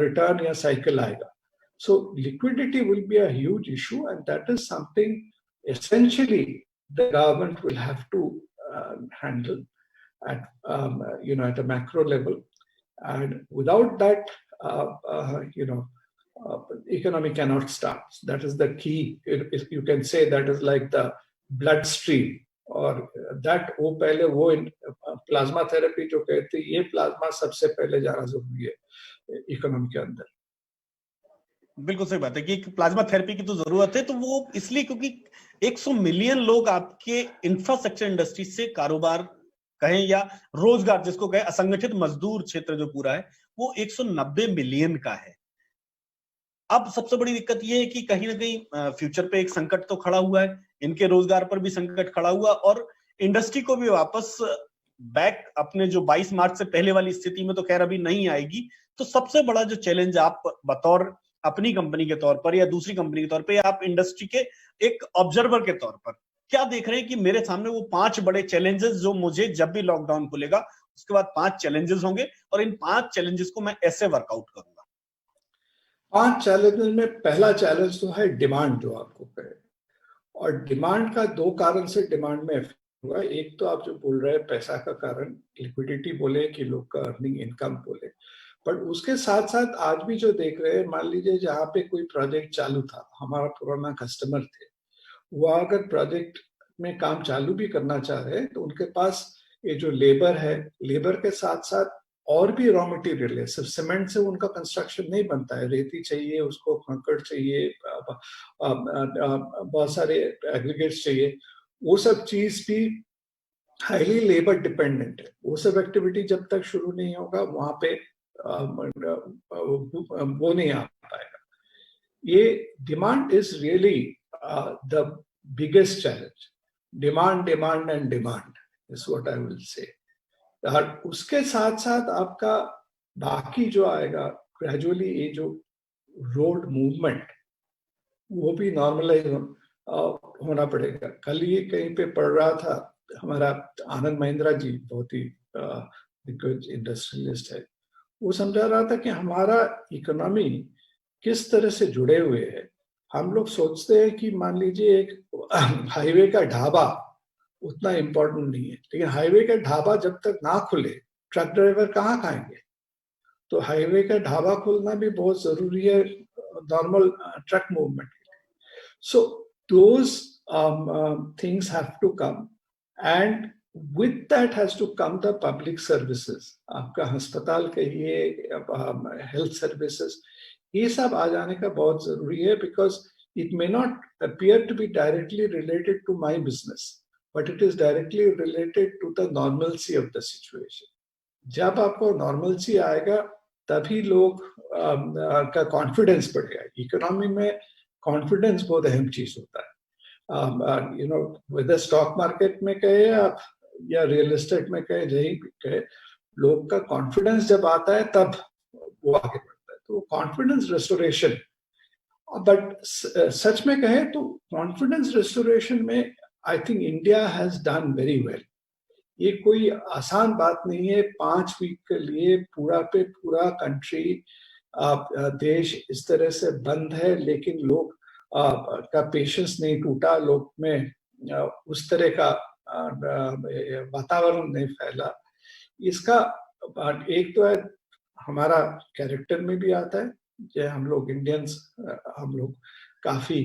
B: रिटर्न या साइकिल आएगा। So liquidity will be a huge issue, and that is something essentially the government will have to handle at at a macro level, and without that economy cannot start. That is the key. You can say that is like the bloodstream, और that वो पहले वो plasma therapy जो कहते हैं, ये plasma सबसे पहले जाना जरूरी है इकोनॉमी के अंदर।
A: बिल्कुल सही बात है कि प्लाज्मा थेरेपी की तो जरूरत है, तो वो इसलिए क्योंकि 100 मिलियन लोग आपके इंफ्रास्ट्रक्चर इंडस्ट्री से कारोबार कहें या रोजगार जिसको कहें, असंगठित मजदूर क्षेत्र जो पूरा है वो 190 मिलियन का है। अब सबसे बड़ी दिक्कत ये है कि कहीं ना कहीं फ्यूचर पे एक संकट तो खड़ा हुआ है, इनके रोजगार पर भी संकट खड़ा हुआ, और इंडस्ट्री को भी वापस बैक अपने जो 22 मार्च से पहले वाली स्थिति में तो खैर अभी नहीं आएगी। तो सबसे बड़ा जो चैलेंज आप बतौर अपनी कंपनी के तौर पर या दूसरी कंपनी के तौर पर या आप इंडस्ट्री के एक ऑब्जर्वर के तौर पर क्या देख रहे हैं कि मेरे सामने वो 5 बड़े चैलेंजेस जो मुझे जब भी लॉकडाउन खुलेगा उसके बाद 5 चैलेंजेस होंगे, और इन 5 चैलेंजेस को मैं ऐसे वर्कआउट करूंगा।
B: 5 चैलेंजेस में पहला चैलेंज तो है डिमांड, जो आपको कहे, और डिमांड का 2 कारण से डिमांड में इफेक्ट हुआ। एक तो आप जो बोल रहे हैं पैसा का कारण, लिक्विडिटी बोले कि लोग का अर्निंग इनकम बोले, पर उसके साथ साथ आज भी जो देख रहे हैं, मान लीजिए जहाँ पे कोई प्रोजेक्ट चालू था, हमारा पुराना कस्टमर थे, वो अगर प्रोजेक्ट में काम चालू भी करना चाह रहे हैं तो उनके पास ये जो लेबर है, लेबर के साथ साथ और भी रॉ मटेरियल है। सिर्फ सीमेंट से उनका कंस्ट्रक्शन नहीं बनता है, रेती चाहिए उसको, कंकड़ चाहिए, बहुत सारे एग्रीगेट्स चाहिए, वो सब चीज भी हाईली लेबर डिपेंडेंट है। वो सब एक्टिविटी जब तक शुरू नहीं होगा वहां पे वो नहीं आ पाएगा। ये demand is really the biggest challenge. Demand and demand is what I will say. और उसके साथ साथ आपका बाकी जो आएगा ग्रेजुअली, ये जो रोड मूवमेंट वो भी नॉर्मलाइज होना पड़ेगा। कल ये कहीं पे पढ़ रहा था, हमारा आनंद महिंद्रा जी बहुत ही दिग्गज इंडस्ट्रियलिस्ट है, वो समझा रहा था कि हमारा इकोनॉमी किस तरह से जुड़े हुए है। हम लोग सोचते हैं कि मान लीजिए एक हाईवे का ढाबा उतना इम्पोर्टेंट नहीं है, लेकिन हाईवे का ढाबा जब तक ना खुले ट्रक ड्राइवर कहाँ खाएंगे। तो हाईवे का ढाबा खुलना भी बहुत जरूरी है नॉर्मल ट्रक मूवमेंट के लिए। So those things have to come, and with that has to come the public services, आपका अस्पताल कहिए, हेल्थ सर्विसेज, ये सब आ जाने का बहुत जरूरी है, because it may not appear to be directly related to my business, but it is directly related to the normalcy of the situation. जब आपको normalcy आएगा तभी लोग का confidence बढ़ेगा. इकोनॉमी में confidence बहुत अहम चीज होता है. You know, whether stock market में कहे आप या real estate में कहे, जहीं भी कहे, लोग का confidence जब आता है तब वो आगे बढ़ता है. तो confidence restoration, बट सच में कहे तो कॉन्फिडेंस रेस्टोरेशन में I think India has done very well. ये कोई आसान बात नहीं है 5 वीक के लिए पूरा पे पूरा कंट्री देश इस तरह से बंद है, लेकिन लोग का पेशेंस नहीं टूटा, लोग में उस तरह का वातावरण नहीं फैला. इसका एक तो है हमारा कैरेक्टर में भी आता है, जो हम लोग इंडियंस हम लोग काफी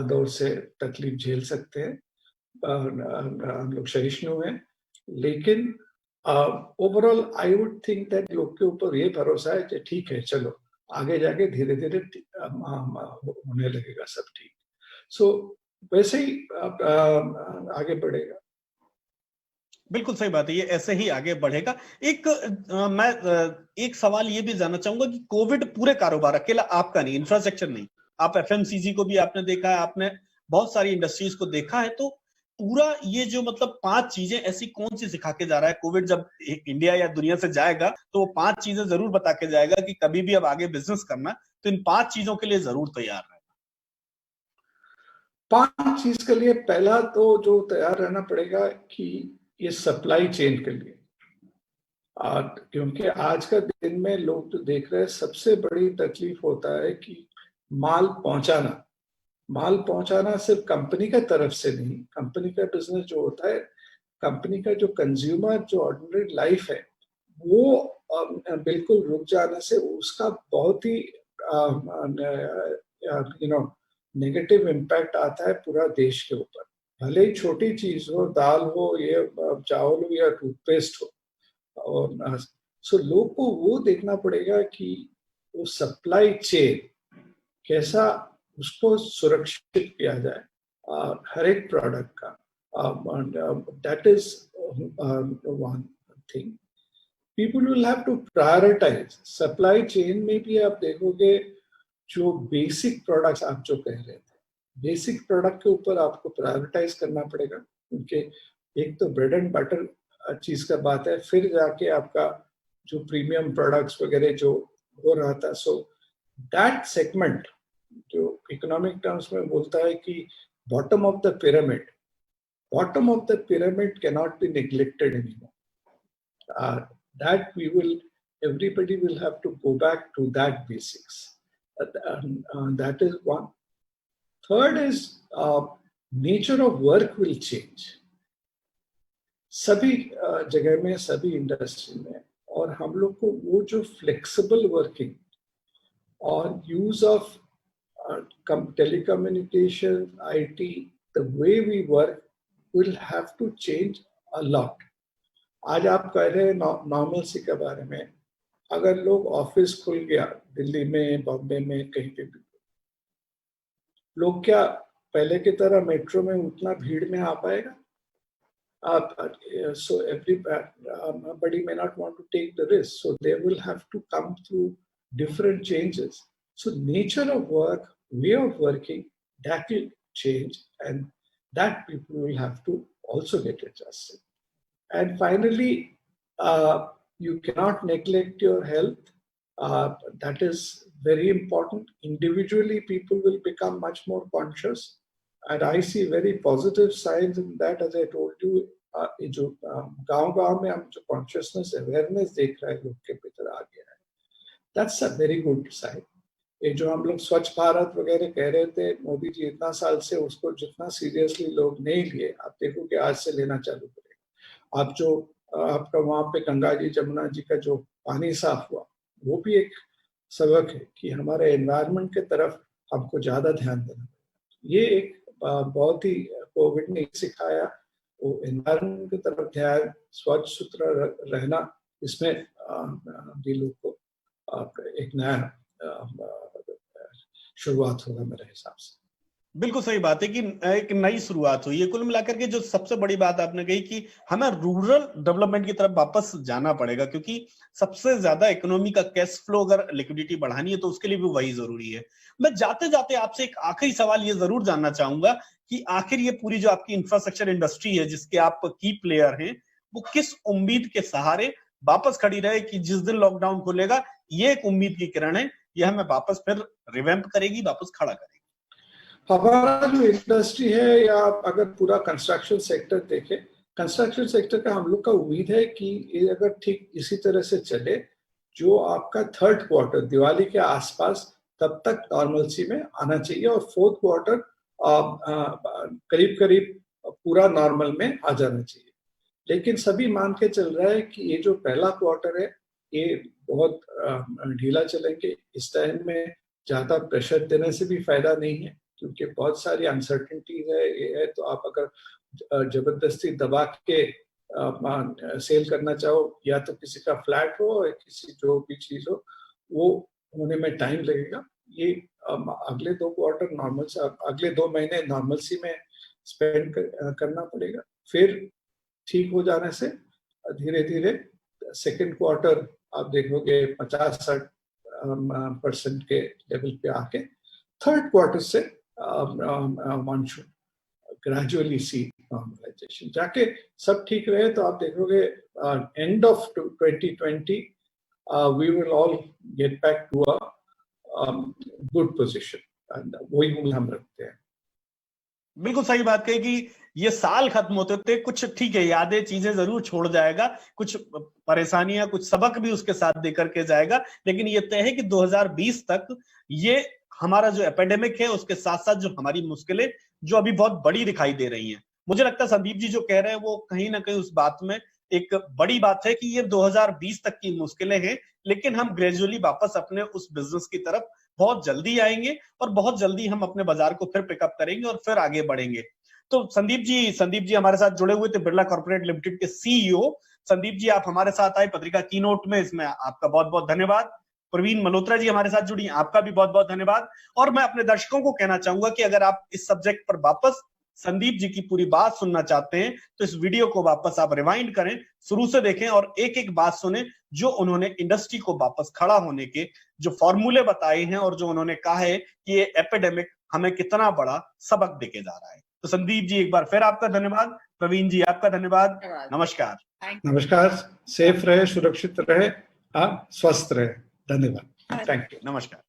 B: दौर से तकलीफ झेल सकते हैं, हम लोग सहिष्णु हैं, लेकिन overall I would think that लोग के ऊपर ये भरोसा है कि ठीक है, चलो आगे जाके धीरे धीरे होने लगेगा सब ठीक. सो वैसे ही आगे बढ़ेगा.
A: बिल्कुल सही बात है, ये ऐसे ही आगे बढ़ेगा. मैं एक सवाल ये भी जानना चाहूंगा कि कोविड पूरे कारोबार, अकेला आपका नहीं, इंफ्रास्ट्रक्चर नहीं, आप एफएमसीजी को भी आपने देखा है, आपने बहुत सारी इंडस्ट्रीज को देखा है, तो पूरा ये जो मतलब 5 चीजें ऐसी कौन सी सिखा के जा रहा है कोविड? जब इंडिया या दुनिया से जाएगा तो वो 5 चीजें जरूर बता के जाएगा कि कभी भी अब आगे बिजनेस करना तो इन 5 चीजों के लिए जरूर तैयार रहना.
B: 5 चीज के लिए पहला तो जो तैयार रहना पड़ेगा कि ये सप्लाई चेन के लिए, क्योंकि आज का दिन में लोग तो देख रहे हैं सबसे बड़ी तकलीफ होता है कि माल पहुंचाना सिर्फ कंपनी का तरफ से नहीं. कंपनी का बिजनेस जो होता है, कंपनी का जो कंज्यूमर जो ऑर्डिनरी लाइफ है, वो बिल्कुल रुक जाने से उसका बहुत ही नेगेटिव इम्पैक्ट आता है पूरा देश के ऊपर. भले ही छोटी चीज हो, दाल हो, ये चावल हो या टूथपेस्ट हो, और सो लोग को वो देखना पड़ेगा कि वो सप्लाई चेन कैसा उसको सुरक्षित किया जाए हर एक प्रोडक्ट का. That is one thing. People will have to prioritize. Supply chain में भी आप देखोगे जो बेसिक प्रोडक्ट्स आप जो कह रहे थे, बेसिक प्रोडक्ट के ऊपर आपको प्रायोरिटाइज करना पड़ेगा, क्योंकि एक तो ब्रेड एंड बटर चीज का बात है, फिर जाके आपका जो प्रीमियम प्रोडक्ट्स वगैरह जो हो रहा था. सो दैट सेगमेंट जो इकोनॉमिक टर्म्स में बोलता है कि bottom of the pyramid can not be neglected anymore. That we will, everybody will have to go back to that basics. That is one. Third is nature of work will change. सभी जगह में, सभी industry में, और हम लोग को वो जो फ्लेक्सिबल वर्किंग और use of telecommunication, IT, the way we work will have to change a lot. आज आप कह रहे हैं नॉर्मलसी के बारे में. अगर लोग ऑफिस खुल गया दिल्ली में, बॉम्बे में, कहीं पे भी, लोग क्या पहले की तरह मेट्रो में उतना भीड़ में आ पाएगा? So everybody may not want to take the risk, so they will have to come through different changes. So nature of work, way of working, that will change, and that people will have to also get adjusted. And finally, you cannot neglect your health. That is very important. Individually, people will become much more conscious, and I see very positive signs in that. As I told you, जो गांव में हम जो consciousness awareness देख रहे हैं लोग के भीतर आ गया है, that's a very good sign. ये जो हम लोग स्वच्छ भारत वगैरह कह रहे थे, मोदी जी इतना साल से उसको जितना सीरियसली लोग नहीं लिए, आप देखो कि आज से लेना चालू करेगा. आप जो आपका वहाँ पे गंगा जी, जमुना जी का जो पानी साफ हुआ, वो भी एक सबक है कि हमारे एनवायरनमेंट के तरफ हमको ज्यादा ध्यान देना. ये एक बहुत ही कोविड ने सिखाया, वो एनवायरनमेंट की तरफ ध्यान, स्वच्छ सुथरा रहना, इसमें भी लोग को एक नया शुरुआत होगा मेरे हिसाब से।
A: बिल्कुल सही बात है कि एक नई शुरुआत हुई है। कुल मिलाकर के जो सबसे बड़ी बात आपने कही कि हमें रूरल डेवलपमेंट की तरफ वापस जाना पड़ेगा, क्योंकि सबसे ज्यादा इकोनॉमी का कैश फ्लो अगर लिक्विडिटी बढ़ानी है तो उसके लिए भी वही जरूरी है। मैं जाते जाते आपसे एक आखिरी सवाल ये जरूर जानना चाहूंगा कि आखिर ये पूरी जो आपकी इंफ्रास्ट्रक्चर इंडस्ट्री है जिसके आप की प्लेयर हैं, वो किस उम्मीद के सहारे वापस खड़ी रहे कि जिस दिन लॉकडाउन खुलेगा ये एक उम्मीद की किरण है, यह हमें वापस फिर रिवैम्प करेगी, वापस खड़ा करेगी।
B: हमारा जो इंडस्ट्री है या अगर पूरा कंस्ट्रक्शन सेक्टर देखें, कंस्ट्रक्शन सेक्टर का हम लोग का उम्मीद है कि ये अगर ठीक इसी तरह से चले, जो आपका थर्ड क्वार्टर दिवाली के आसपास तब तक नॉर्मलसी में आना चाहिए और फोर्थ क्वार्टर करीब करीब पूरा नॉर्मल में आ जाना चाहिए। लेकिन सभी मान के चल रहा है कि ये जो पहला क्वार्टर है ये बहुत ढीला चलेंगे। इस टाइम में ज्यादा प्रेशर देने से भी फायदा नहीं है, क्योंकि बहुत सारी अनसर्टेनिटीज है। ये है तो आप अगर जबरदस्ती दबा के सेल करना चाहो, या तो किसी का फ्लैट हो या किसी जो भी चीज हो, वो होने में टाइम लगेगा। ये अगले 2 क्वार्टर नॉर्मल से, अगले 2 महीने नॉर्मलसी में स्पेंड करना पड़ेगा। फिर ठीक हो जाने से धीरे धीरे सेकेंड क्वार्टर आप देखोगे 50-60% के लेवल पे आके थर्ड क्वार्टर से one should gradually see normalization. जाके सब ठीक रहे तो आप देखोगे end of 2020 we will all get back to a good position, and वही उम्मीद हम रखते हैं।
A: बिल्कुल सही बात कही कि ये साल खत्म होते होते कुछ ठीक है, यादें चीजें जरूर छोड़ जाएगा, कुछ परेशानियां कुछ सबक भी उसके साथ देकर के जाएगा, लेकिन ये तय है कि 2020 तक ये हमारा जो एपिडेमिक है उसके साथ साथ जो हमारी मुश्किलें जो अभी बहुत बड़ी दिखाई दे रही हैं, मुझे लगता है संदीप जी जो कह रहे हैं वो कहीं ना कहीं उस बात में एक बड़ी बात है कि ये 2020 तक की मुश्किलें हैं, लेकिन हम ग्रेजुअली वापस अपने उस बिजनेस की तरफ बहुत जल्दी आएंगे और बहुत जल्दी हम अपने बाजार को फिर पिकअप करेंगे और फिर आगे बढ़ेंगे। तो संदीप जी हमारे साथ जुड़े हुए थे, बिरला कॉर्पोरेट लिमिटेड के सीईओ संदीप जी, आप हमारे साथ आए पत्रिका की नोट में, इसमें आपका बहुत बहुत धन्यवाद। प्रवीण मल्होत्रा जी हमारे साथ जुड़ी, आपका भी बहुत बहुत धन्यवाद। और मैं अपने दर्शकों को कहना चाहूंगा कि अगर आप इस सब्जेक्ट पर वापस संदीप जी की पूरी बात सुनना चाहते हैं तो इस वीडियो को वापस आप रिवाइंड करें, शुरू से देखें और एक एक बात सुने जो उन्होंने इंडस्ट्री को वापस खड़ा होने के जो फॉर्मूले बताए हैं और जो उन्होंने कहा है कि ये एपिडेमिक हमें कितना बड़ा सबक देके जा रहा है। तो संदीप जी एक बार फिर आपका धन्यवाद, प्रवीण जी आपका धन्यवाद, नमस्कार।
B: नमस्कार, सेफ रहे, सुरक्षित रहे, स्वस्थ रहे, धन्यवाद, थैंक यू,
A: नमस्कार।